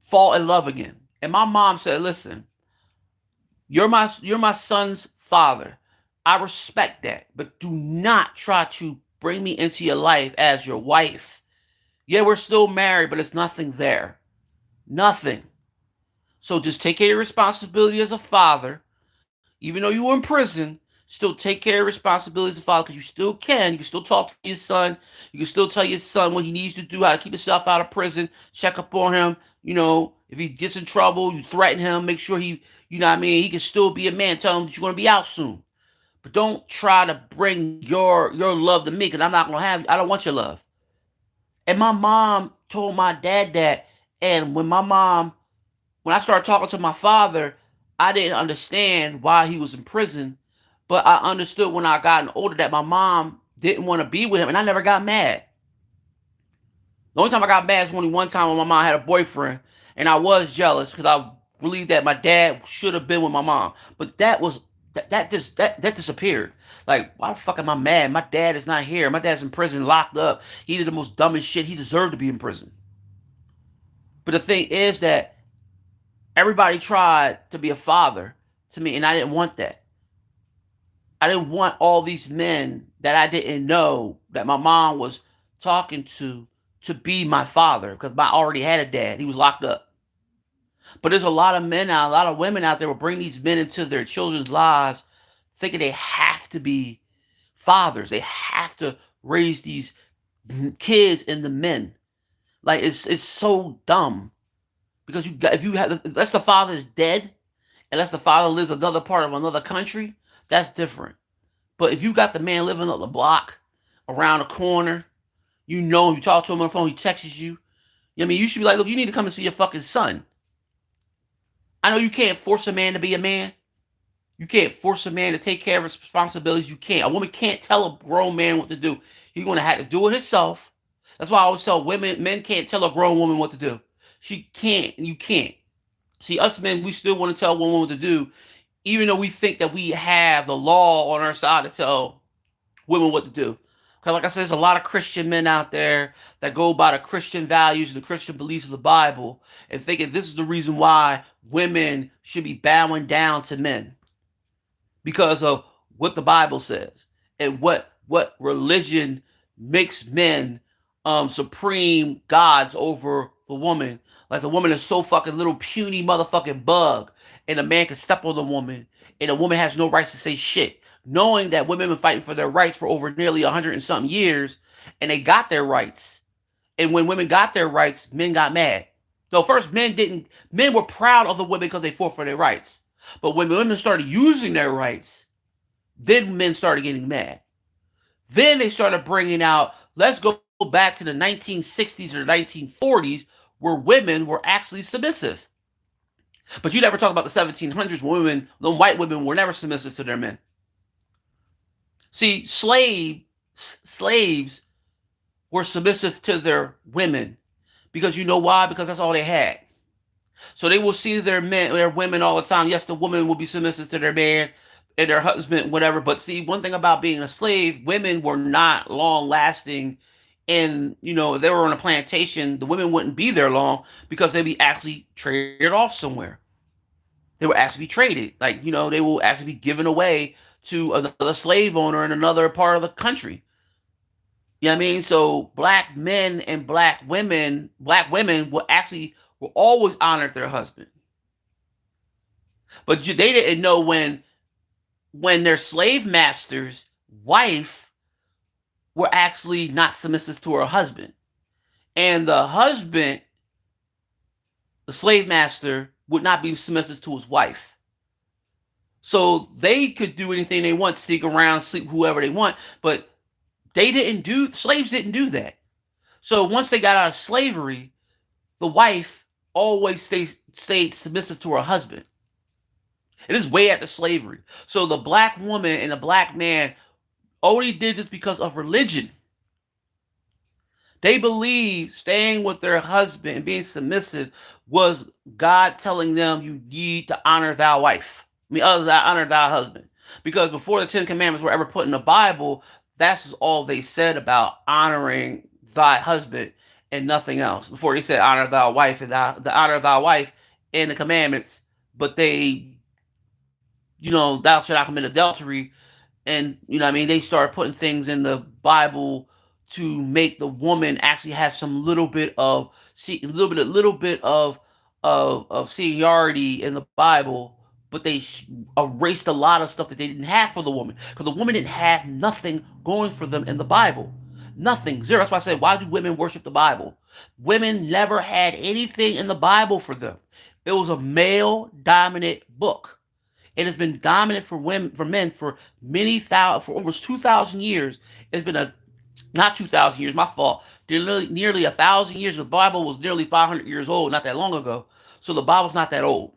fall in love again. And my mom said, listen, you're my son's father. I respect that, but do not try to bring me into your life as your wife. Yeah, we're still married, but it's nothing there. Nothing. So just take care of your responsibility as a father. Even though you were in prison, still take care of your responsibilities as a father because you still can. You can still talk to your son. You can still tell your son what he needs to do, how to keep himself out of prison, check up on him. If he gets in trouble, you threaten him, make sure you know what I mean, he can still be a man. Tell him that you're going to be out soon. But don't try to bring your love to me because I don't want your love. And my mom told my dad that. And when I started talking to my father, I didn't understand why he was in prison. But I understood when I got older that my mom didn't want to be with him. And I never got mad. The only time I got mad is only one time when my mom had a boyfriend. And I was jealous because I believed that my dad should have been with my mom. But that disappeared. Like, why the fuck am I mad? My dad is not here. My dad's in prison, locked up. He did the most dumbest shit. He deserved to be in prison. But the thing is that everybody tried to be a father to me, and I didn't want that. I didn't want all these men that I didn't know that my mom was talking to be my father because I already had a dad. He was locked up. But there's a lot of women out there will bring these men into their children's lives thinking they have to be fathers. They have to raise these kids into men. Like it's so dumb because if you have unless the father is dead, unless the father lives another part of another country, that's different. But if you got the man living up the block, around the corner, you talk to him on the phone, he texts you. I mean, you should be like, look, you need to come and see your fucking son. I know you can't force a man to be a man. You can't force a man to take care of his responsibilities. You can't. A woman can't tell a grown man what to do. He's going to have to do it himself. That's why I always tell women, men can't tell a grown woman what to do. She can't, and you can't. See, us men, we still want to tell women what to do, even though we think that we have the law on our side to tell women what to do. Because, like I said, there's a lot of Christian men out there that go by the Christian values and the Christian beliefs of the Bible and thinking this is the reason why women should be bowing down to men because of what the Bible says and what religion makes men supreme gods over the woman. Like the woman is so fucking little puny motherfucking bug, and a man can step on the woman, and a woman has no rights to say shit. Knowing that women have been fighting for their rights for over nearly 100 and something years, and they got their rights. And when women got their rights, men got mad. So first, men were proud of the women because they fought for their rights. But when women started using their rights, then men started getting mad. Then they started bringing out, let's go back to the 1960s or 1940s where women were actually submissive. But you never talk about the 1700s. Women, the white women, were never submissive to their men. See, slaves were submissive to their women because you know why? Because that's all they had. So they will see their women all the time. Yes, the woman will be submissive to their man and their husband, whatever. But see, one thing about being a slave, women were not long lasting. And if they were on a plantation, the women wouldn't be there long because they'd be actually traded off somewhere. They will actually be traded. Like, they will actually be given away to another slave owner in another part of the country. You know what I mean? So black men and black women will always honor their husband. But they didn't know when their slave master's wife were actually not submissive to her husband. And the husband, the slave master, would not be submissive to his wife. So they could do anything they want, sneak around, sleep whoever they want, but slaves didn't do that. So once they got out of slavery, the wife always stayed submissive to her husband. It is way after slavery. So the black woman and the black man only did this because of religion. They believed staying with their husband and being submissive was God telling them you need to honor thy wife. Honor thy husband. Because before the Ten Commandments were ever put in the Bible, that's all they said about honoring thy husband and nothing else. Before they said honor thy wife and honor thy wife in the commandments, but thou shalt not commit adultery, and they started putting things in the Bible to make the woman actually have some little bit of seniority in the Bible, but they erased a lot of stuff that they didn't have for the woman because the woman didn't have nothing going for them in the Bible. Nothing, zero. That's why I said, why do women worship the Bible? Women never had anything in the Bible for them. It was a male dominant book. It has been dominant for men for for almost 2,000 years. It's been not 2,000 years, my fault. Nearly 1,000 years. The Bible was nearly 500 years old, not that long ago. So the Bible's not that old.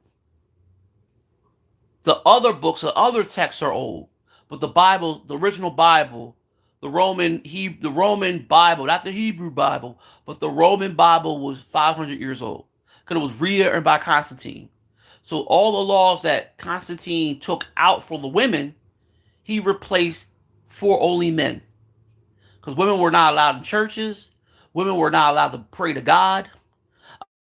The other books, the other texts are old, but the Bible, the original Bible, the Roman Bible, not the Hebrew Bible, but the Roman Bible was 500 years old because it was rewritten by Constantine. So all the laws that Constantine took out for the women, he replaced for only men. Because women were not allowed in churches. Women were not allowed to pray to God.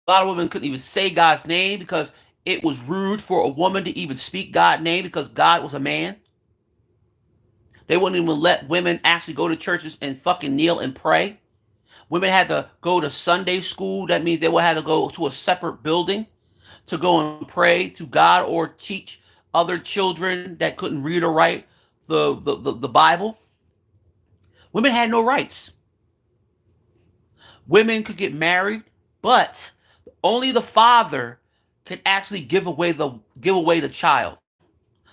A lot of women couldn't even say God's name because it was rude for a woman to even speak God's name because God was a man. They wouldn't even let women actually go to churches and fucking kneel and pray. Women had to go to Sunday school. That means they would have to go to a separate building to go and pray to God or teach other children that couldn't read or write the Bible. Women had no rights. Women could get married, but only the father could actually give away the child.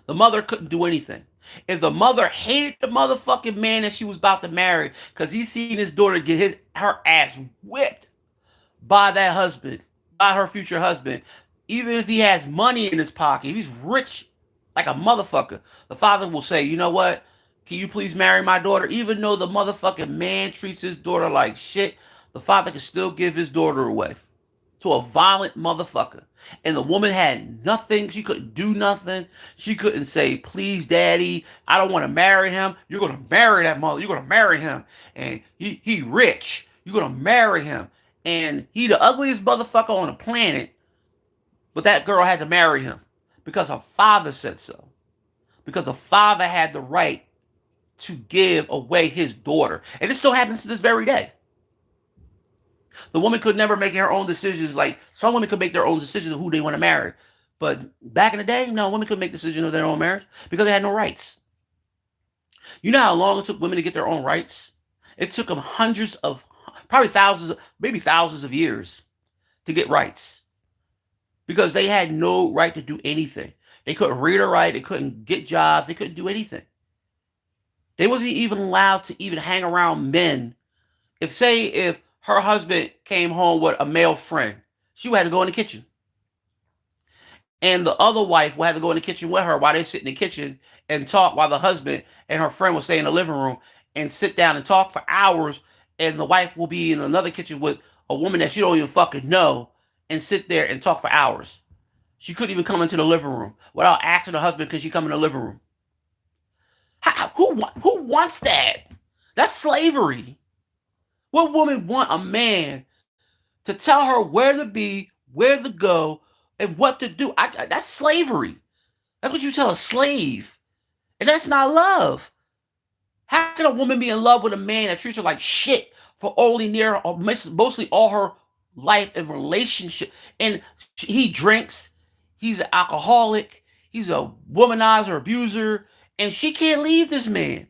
The mother couldn't do anything. If the mother hated the motherfucking man that she was about to marry because he seen his daughter get her ass whipped by that husband, by her future husband, even if he has money in his pocket, if he's rich like a motherfucker, the father will say, you know what? Can you please marry my daughter? Even though the motherfucking man treats his daughter like shit, the father can still give his daughter away to a violent motherfucker. And the woman had nothing. She couldn't do nothing. She couldn't say, please, daddy, I don't want to marry him. You're going to marry that mother. You're going to marry him. And he rich. You're going to marry him. And he the ugliest motherfucker on the planet. But that girl had to marry him because her father said so. Because the father had the right to give away his daughter. And it still happens to this very day. The woman could never make her own decisions. Like some women could make their own decisions of who they want to marry. But back in the day, no, women could make decisions of their own marriage because they had no rights. You know how long it took women to get their own rights? It took them probably thousands, maybe thousands of years to get rights because they had no right to do anything. They couldn't read or write. They couldn't get jobs. They couldn't do anything. They wasn't even allowed to even hang around men. If her husband came home with a male friend, she would have to go in the kitchen. And the other wife will have to go in the kitchen with her while they sit in the kitchen and talk, while the husband and her friend will stay in the living room and sit down and talk for hours. And the wife will be in another kitchen with a woman that she don't even fucking know and sit there and talk for hours. She couldn't even come into the living room without asking her husband, could she come in the living room? Who wants that? That's slavery. What woman want a man to tell her where to be, where to go, and what to do? That's slavery. That's what you tell a slave. And that's not love. How can a woman be in love with a man that treats her like shit for only near or mostly all her life and relationship? And he drinks, he's an alcoholic, he's a womanizer, abuser, and she can't leave this man.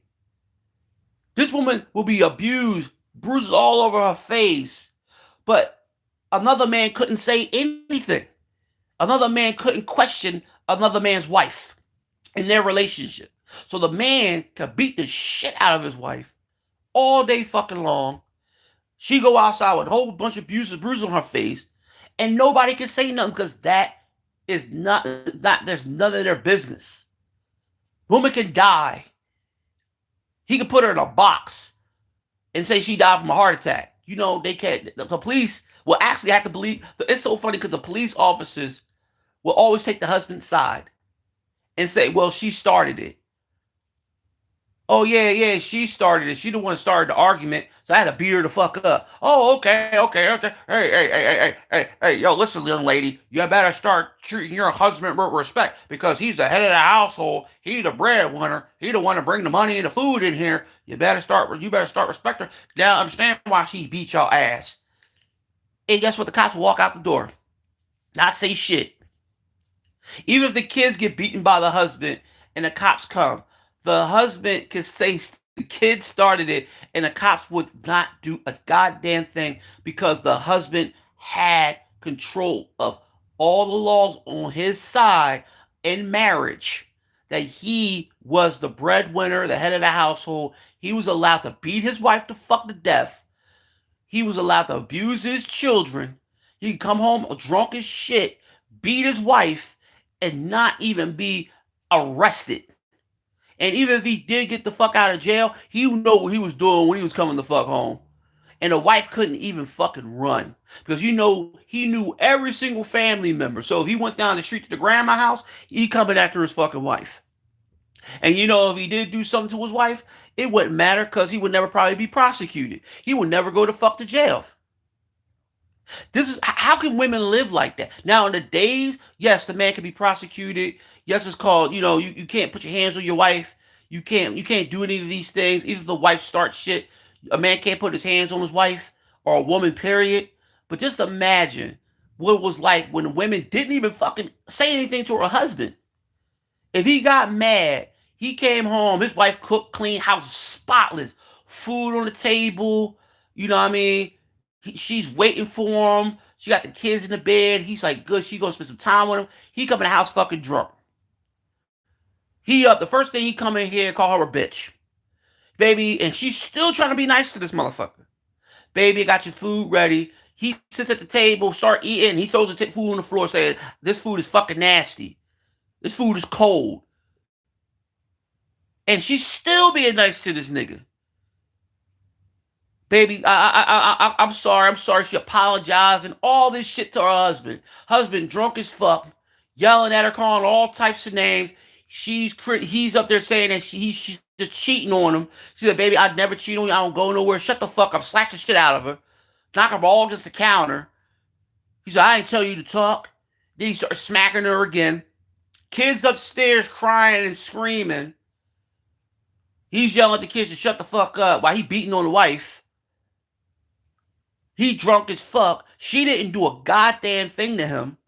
This woman will be abused, bruises all over her face, but another man couldn't say anything. Another man couldn't question another man's wife in their relationship. So the man could beat the shit out of his wife all day fucking long. She go outside with a whole bunch of bruises on her face, and nobody can say nothing because that is not there's none of their business. Woman can die. He could put her in a box and say she died from a heart attack. You know, they can't. The police will actually have to believe. It's so funny because the police officers will always take the husband's side and say, well, she started it. Oh, yeah, she started it. She the one started the argument, so I had to beat her the fuck up. Oh, okay. Hey, yo, listen, young lady, you better start treating your husband with respect because he's the head of the household. He's the breadwinner. He the one to bring the money and the food in here. You better start respecting her. Now understand why she beat your ass. And guess what? The cops will walk out the door, not say shit. Even if the kids get beaten by the husband and the cops come, the husband can say the kids started it and the cops would not do a goddamn thing because the husband had control of all the laws on his side in marriage. That he was the breadwinner, the head of the household. He was allowed to beat his wife to fuck to death. He was allowed to abuse his children. He could come home drunk as shit, beat his wife, and not even be arrested. And even if he did get the fuck out of jail, he would know what he was doing when he was coming the fuck home. And the wife couldn't even fucking run. Because you know, he knew every single family member. So if he went down the street to the grandma house, he coming after his fucking wife. And you know, if he did do something to his wife, it wouldn't matter because he would never probably be prosecuted. He would never go to fuck to jail. This is how can women live like that? Now in the days, yes, the man can be prosecuted. Yes, it's called, you can't put your hands on your wife. You can't do any of these things. Either the wife starts shit. A man can't put his hands on his wife or a woman, period. But just imagine what it was like when women didn't even fucking say anything to her husband. If he got mad, he came home, his wife cooked, clean, house spotless, food on the table, you know what I mean? She's waiting for him. She got the kids in the bed. He's like, good, she gonna spend some time with him. He come in the house fucking drunk. He up, the first thing he come in here, call her a bitch. Baby, and she's still trying to be nice to this motherfucker. Baby, I got your food ready. He sits at the table, start eating. He throws the food on the floor saying, this food is fucking nasty. This food is cold. And she's still being nice to this nigga. Baby, I'm sorry. I'm sorry. She apologized and all this shit to her husband. Husband drunk as fuck, yelling at her, calling all types of names. He's up there saying that she's cheating on him. She said, "Baby, I'd never cheat on you. I don't go nowhere. Shut the fuck up." Slash the shit out of her, knock her all against the counter. He said, "I ain't tell you to talk." Then he started smacking her again. Kids upstairs crying and screaming. He's yelling at the kids to shut the fuck up while he beating on the wife. He drunk as fuck. She didn't do a goddamn thing to him.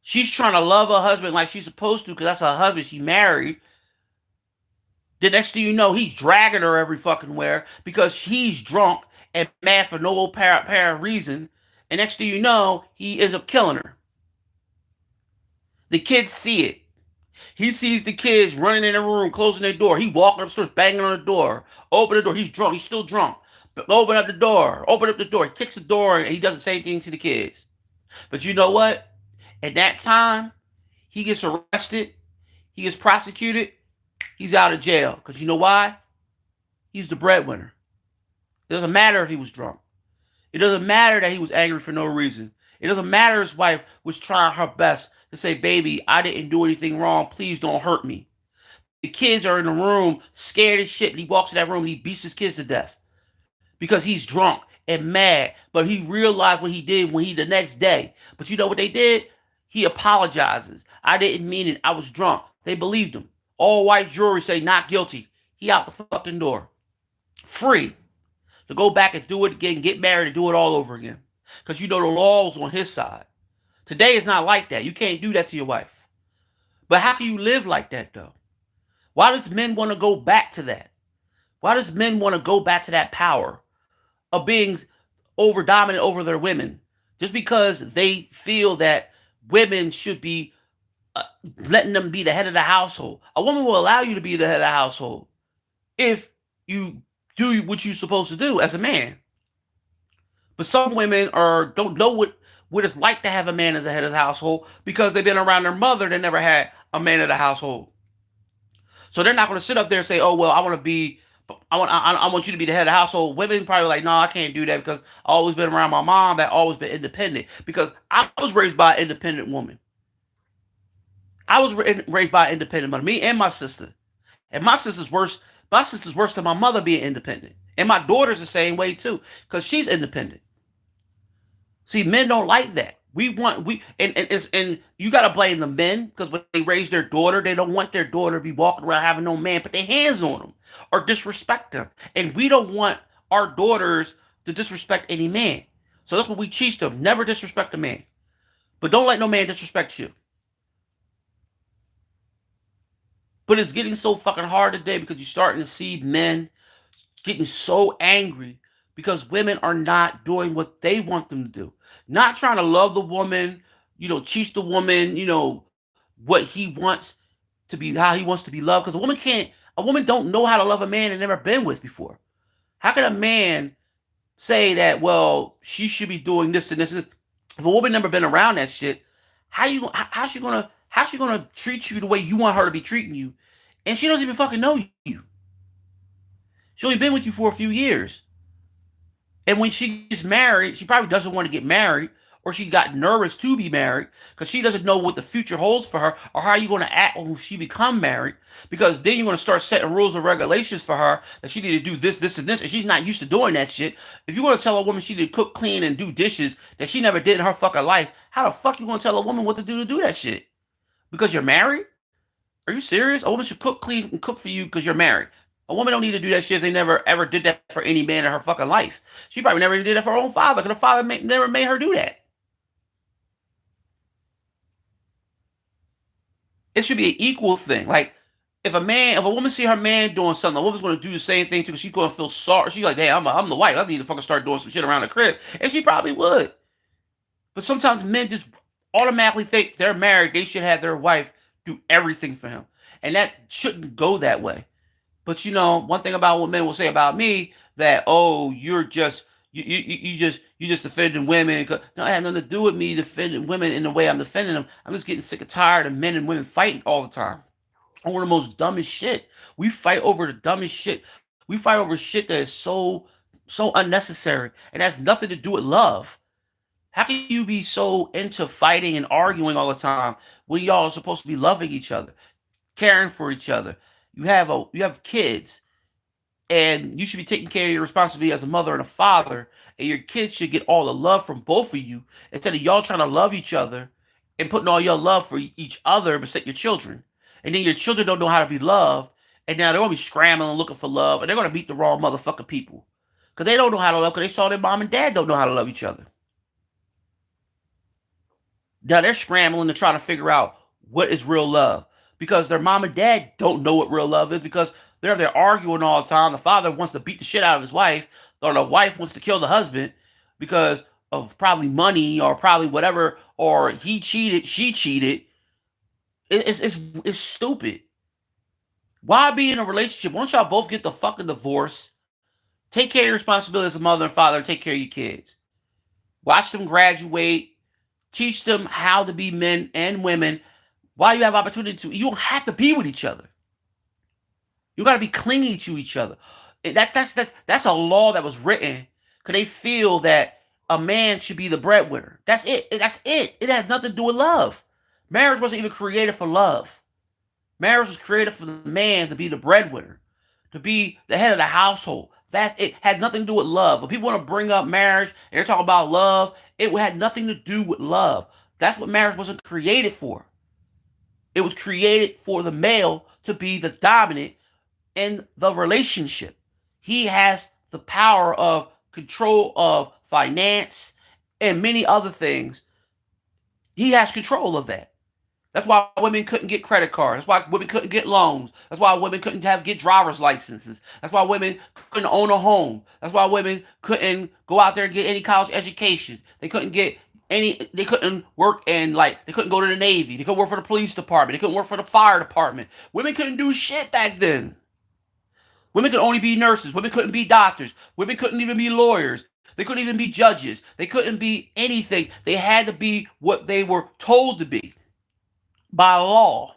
She's trying to love her husband like she's supposed to because that's her husband. She married. The next thing you know, he's dragging her every fucking where because he's drunk and mad for no apparent reason. And next thing you know, he ends up killing her. The kids see it. He sees the kids running in the room, closing their door. He walking upstairs, banging on the door. Open the door. He's drunk. He's still drunk. But open up the door. Open up the door. He kicks the door and he does the same thing to the kids. But you know what? At that time, he gets arrested, he gets prosecuted, he's out of jail. Because you know why? He's the breadwinner. It doesn't matter if he was drunk. It doesn't matter that he was angry for no reason. It doesn't matter his wife was trying her best to say, baby, I didn't do anything wrong. Please don't hurt me. The kids are in the room scared as shit. He walks in that room and he beats his kids to death because he's drunk and mad. But he realized what he did when he the next day. But you know what they did? He apologizes. I didn't mean it. I was drunk. They believed him. All white jury say not guilty. He out the fucking door. Free to go back and do it again, get married and do it all over again. Because you know the law was on his side. Today it's not like that. You can't do that to your wife. But how can you live like that though? Why does men want to go back to that? Why does men want to go back to that power of being over dominant over their women? Just because they feel that women should be letting them be the head of the household. A woman will allow you to be the head of the household if you do what you're supposed to do as a man. But some women don't know what it's like to have a man as the head of the household because they've been around their mother. They never had a man of the household. So they're not going to sit up there and say, "Oh well, I want to be, I want you to be the head of the household." Women probably like, "No, I can't do that because I always been around my mom that always been independent." Because I was raised by an independent woman. I was raised by an independent mother. Me and my sister, and my sister's worse. My sister's worse than my mother being independent, and my daughter's the same way too because she's independent. See, men don't like that. We want, and you gotta blame the men because when they raise their daughter, they don't want their daughter to be walking around having no man put their hands on them or disrespect them. And we don't want our daughters to disrespect any man. So that's what we teach them. Never disrespect a man. But don't let no man disrespect you. But it's getting so fucking hard today because you're starting to see men getting so angry because women are not doing what they want them to do. Not trying to love the woman, teach the woman, what he wants to be, how he wants to be loved. Because a woman don't know how to love a man they never been with before. How can a man say that, well, she should be doing this and this and this? If a woman never been around that shit, how's she gonna treat you the way you want her to be treating you? And she doesn't even fucking know you. She only been with you for a few years. And when she gets married, she probably doesn't want to get married, or she got nervous to be married because she doesn't know what the future holds for her or how you're going to act when she become married. Because then you're going to start setting rules and regulations for her that she need to do this, this, and this, and she's not used to doing that shit. If you're going to tell a woman she need to cook, clean, and do dishes that she never did in her fucking life, how the fuck you going to tell a woman what to do that shit? Because you're married? Are you serious? A woman should cook, clean, and cook for you because you're married. A woman don't need to do that shit if they never ever did that for any man in her fucking life. She probably never even did that for her own father because her father never made her do that. It should be an equal thing. Like if a woman see her man doing something, a woman's going to do the same thing too. Because she's going to feel sorry. She's like, hey, I'm the wife. I need to fucking start doing some shit around the crib, and she probably would. But sometimes men just automatically think they're married. They should have their wife do everything for him, and that shouldn't go that way. But one thing about what men will say about me that you're just you just defending women. No, it had nothing to do with me defending women in the way I'm defending them. I'm just getting sick and tired of men and women fighting all the time over the most dumbest shit. We fight over the dumbest shit. We fight over shit that is so unnecessary and has nothing to do with love. How can you be so into fighting and arguing all the time when y'all are supposed to be loving each other, caring for each other? You have kids, and you should be taking care of your responsibility as a mother and a father, and your kids should get all the love from both of you instead of y'all trying to love each other and putting all your love for each other beside your children. And then your children don't know how to be loved, and now they're gonna be scrambling looking for love, and they're gonna meet the wrong motherfucking people because they don't know how to love because they saw their mom and dad don't know how to love each other. Now they're scrambling to try to figure out what is real love because their mom and dad don't know what real love is because they're there arguing all the time. The father wants to beat the shit out of his wife, or the wife wants to kill the husband because of probably money or probably whatever, or he cheated, she cheated. It's stupid. Why be in a relationship? Why don't y'all both get the fucking divorce? Take care of your responsibility as a mother and father and take care of your kids. Watch them graduate. Teach them how to be men and women. While you have opportunity to, you don't have to be with each other. You got to be clingy to each other. That's a law that was written because they feel that a man should be the breadwinner. That's it. That's it. It has nothing to do with love. Marriage wasn't even created for love. Marriage was created for the man to be the breadwinner, to be the head of the household. That's it. Had nothing to do with love. When people want to bring up marriage and they're talking about love, it had nothing to do with love. That's what marriage wasn't created for. It was created for the male to be the dominant in the relationship. He has the power of control of finance and many other things. He has control of that. That's why women couldn't get credit cards. That's why women couldn't get loans. That's why women couldn't get driver's licenses. That's why women couldn't own a home. That's why women couldn't go out there and get any college education. They couldn't get any. They couldn't work in they couldn't go to the Navy. They couldn't work for the police department. They couldn't work for the fire department. Women couldn't do shit back then. Women could only be nurses. Women couldn't be doctors. Women couldn't even be lawyers. They couldn't even be judges. They couldn't be anything. They had to be what they were told to be by law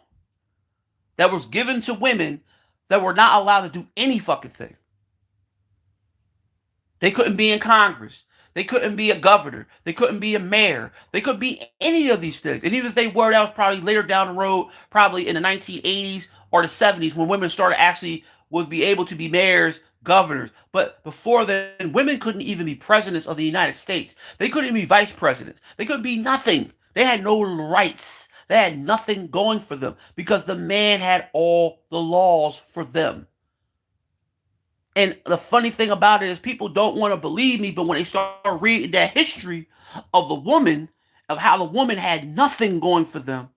that was given to women that were not allowed to do any fucking thing. They couldn't be in Congress. They couldn't be a governor. They couldn't be a mayor. They couldn't be any of these things. And even if they were, that was probably later down the road, probably in the 1980s or the 70s, when women started actually would be able to be mayors, governors. But before then, women couldn't even be presidents of the United States. They couldn't be vice presidents. They couldn't be nothing. They had no rights. They had nothing going for them because the man had all the laws for them. And the funny thing about it is people don't want to believe me, but when they start reading that history of the woman, of how the woman had nothing going for them,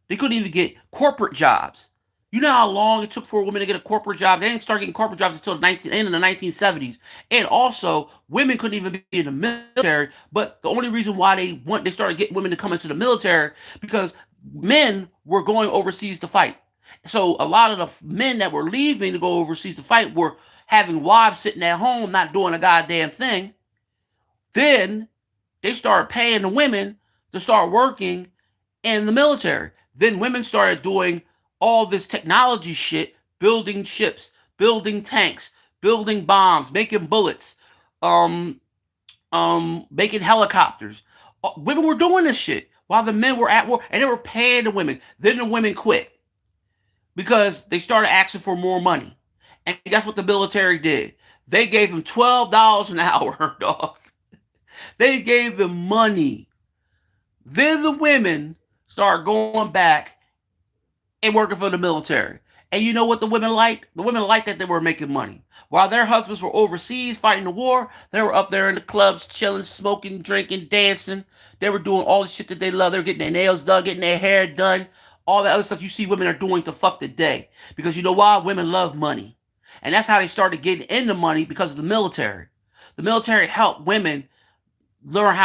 they couldn't even get corporate jobs. You know how long it took for a woman to get a corporate job? They didn't start getting corporate jobs until the end of the 1970s. And also, women couldn't even be in the military. But the only reason why they started getting women to come into the military because men were going overseas to fight. So a lot of the men that were leaving to go overseas to fight were having wives sitting at home not doing a goddamn thing. Then they started paying the women to start working in the military. Then women started doing all this technology shit, building ships, building tanks, building bombs, making bullets, making helicopters. Women were doing this shit while the men were at war, and they were paying the women. Then the women quit because they started asking for more money, and that's what the military did. They gave them $12 an hour, dog. They gave them money. Then the women started going back and working for the military. And you know what the women liked? The women liked that they were making money. While their husbands were overseas fighting the war, they were up there in the clubs, chilling, smoking, drinking, dancing. They were doing all the shit that they love. They were getting their nails done, getting their hair done, all the other stuff you see women are doing to fuck the day. Because you know why? Women love money. And that's how they started getting into money because of the military. The military helped women learn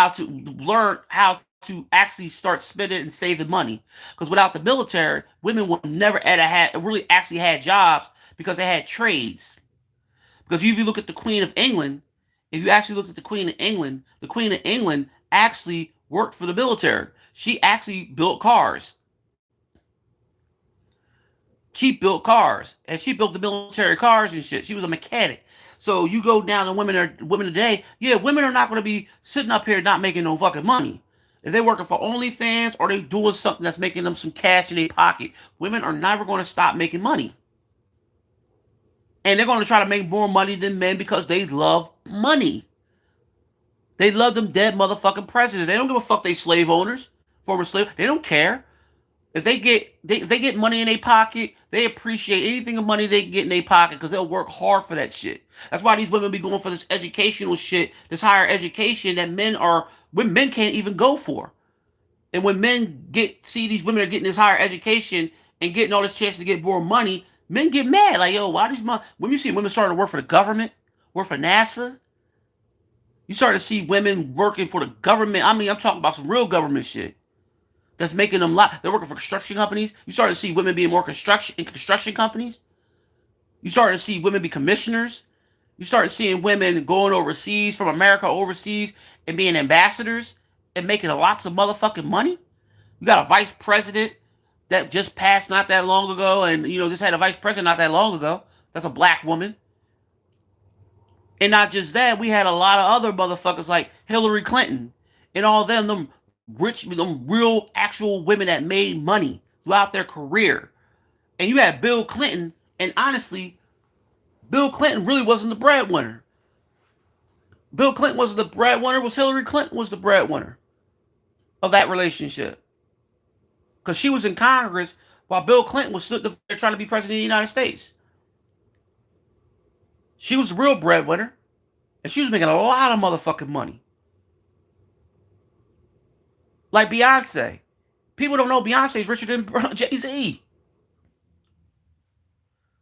how to actually start spending and saving money. Because without the military, women would never had really actually had jobs because they had trades. Because if you look at the Queen of England, if you actually looked at the Queen of England actually worked for the military. She actually built cars. She built cars and she built the military cars and shit. She was a mechanic. So you go down to women today, yeah, women are not going to be sitting up here not making no fucking money. If they're working for OnlyFans or they doing something that's making them some cash in their pocket, women are never going to stop making money. And they're going to try to make more money than men because they love money. They love them dead motherfucking presidents. They don't give a fuck they slave owners, former slave. They don't care. If they get money in their pocket, they appreciate anything of money they can get in their pocket because they'll work hard for that shit. That's why these women be going for this educational shit, this higher education that when men can't even go for. And when men see these women are getting this higher education and getting all this chance to get more money, men get mad. Like, yo, why these when you see women starting to work for the government, work for NASA, you start to see women working for the government. I mean, I'm talking about some real government shit. That's making them They're working for construction companies. You start to see women being more construction companies. You start to see women be commissioners. You start seeing women going overseas from America overseas and being ambassadors and making lots of motherfucking money. You got a vice president that just passed not that long ago, and just had a vice president not that long ago. That's a black woman. And not just that, we had a lot of other motherfuckers like Hillary Clinton and all them rich, them real actual women that made money throughout their career. And you had Bill Clinton, and honestly, Bill Clinton really wasn't the breadwinner. Bill Clinton wasn't the breadwinner. Was Hillary Clinton was the breadwinner of that relationship, because she was in Congress while Bill Clinton was stood up there trying to be president of the United States. She was the real breadwinner, and she was making a lot of motherfucking money. Like Beyonce. People don't know Beyonce's richer than Jay-Z.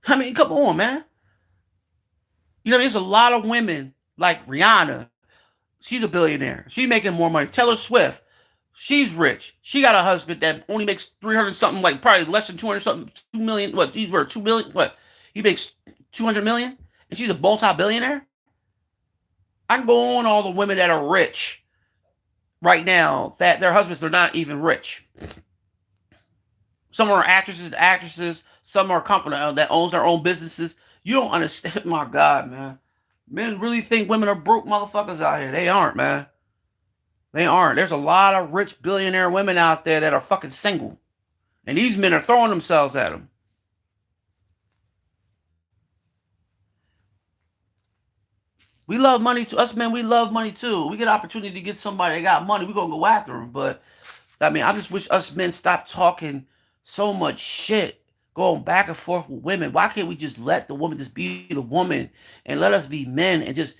I mean, come on, man. There's a lot of women like Rihanna. She's a billionaire. She's making more money. Taylor Swift. She's rich. She got a husband that only makes 300 something, like probably less than 200 something, 2 million. What? These were 2 million. What? He makes 200 million, and she's a multi-billionaire. I can go on all the women that are rich right now that their husbands are not even rich. Some are actresses. Some are company that owns their own businesses. You don't understand. My God, man. Men really think women are broke motherfuckers out here. They aren't, man. They aren't. There's a lot of rich billionaire women out there that are fucking single. And these men are throwing themselves at them. We love money too. Us men, we love money too. We get an opportunity to get somebody that got money, we're going to go after them. But I mean, I just wish us men stop talking so much shit, going back and forth with women. Why can't we just let the woman just be the woman and let us be men and just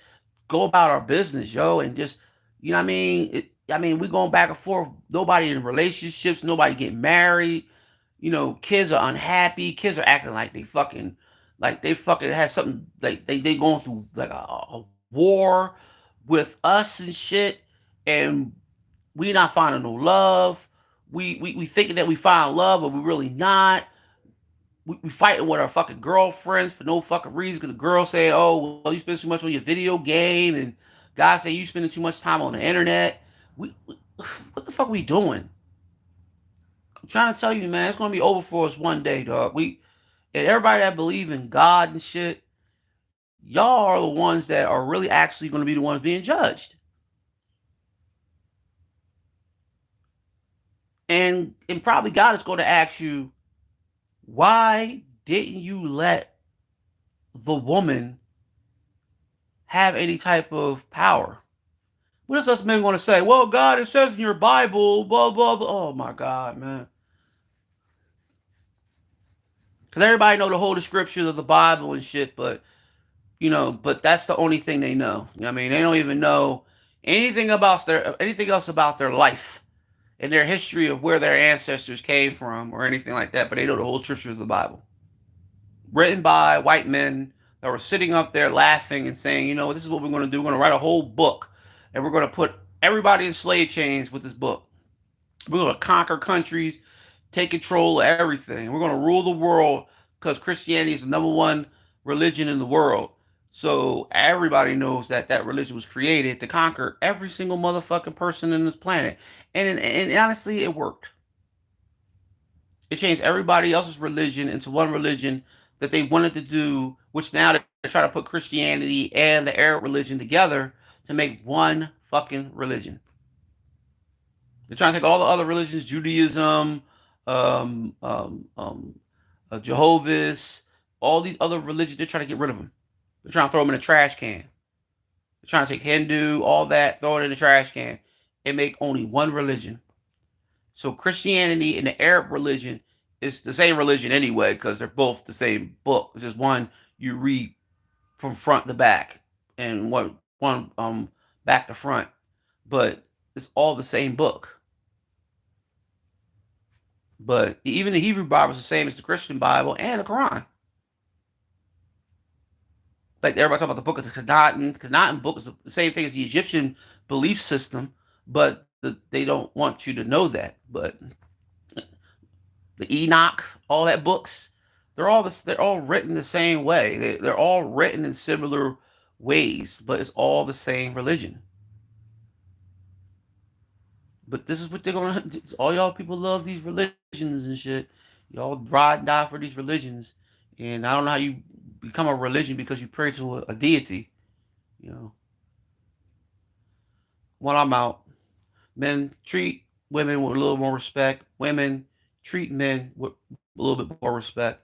go about our business, yo? And just, you know what I mean? We going back and forth. Nobody in relationships, nobody getting married. Kids are unhappy. Kids are acting like they fucking had something, like they going through like a war with us and shit. And we not finding no love. We thinking that we find love, but we really not. We fighting with our fucking girlfriends for no fucking reason, because the girl say, "Oh, well, you spend too much on your video game," and guys say you spending too much time on the internet. We what the fuck we doing? I'm trying to tell you, man, it's gonna be over for us one day, dog. And everybody that believe in God and shit, y'all are the ones that are really actually gonna be the ones being judged. And probably God is going to ask you, why didn't you let the woman have any type of power? What is us men going to say? Well, God, it says in your Bible, blah, blah, blah. Oh, my God, man. Because everybody know the whole description of the Bible and shit, but that's the only thing they know. I mean, they don't even know anything else about their life and their history of where their ancestors came from or anything like that, but they know the whole scripture of the Bible. Written by white men that were sitting up there laughing and saying, this is what we're going to do. We're going to write a whole book, and we're going to put everybody in slave chains with this book. We're going to conquer countries, take control of everything. We're going to rule the world, because Christianity is the number one religion in the world. So everybody knows that religion was created to conquer every single motherfucking person in this planet. And honestly, it worked. It changed everybody else's religion into one religion that they wanted to do, which now they're trying to put Christianity and the Arab religion together to make one fucking religion. They're trying to take all the other religions, Judaism, um, um, um, Jehovah's, all these other religions, they're trying to get rid of them. They're trying to throw them in a trash can. They're trying to take Hindu, all that, throw it in the trash can, and make only one religion. So Christianity and the Arab religion is the same religion anyway, because they're both the same book. It's just one you read from front to back, and one back to front, but it's all the same book. But even the Hebrew Bible is the same as the Christian Bible and the Quran. Like everybody talking about the book of the Kenaton. Kenaton book is the same thing as the Egyptian belief system, but they don't want you to know that. But the Enoch, all that books, they're all written the same way. They're all written in similar ways, but it's all the same religion. But this is what they're gonna. All y'all people love these religions and shit. Y'all ride and die for these religions, and I don't know how you become a religion because you pray to a deity. You know. When I'm out, men treat women with a little more respect. Women treat men with a little bit more respect.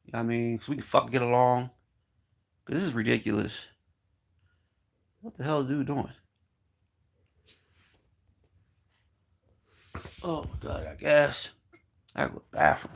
You know what I mean, so we can fucking get along. Cause this is ridiculous. What the hell is dude doing? Oh my god, I guess I go to the bathroom.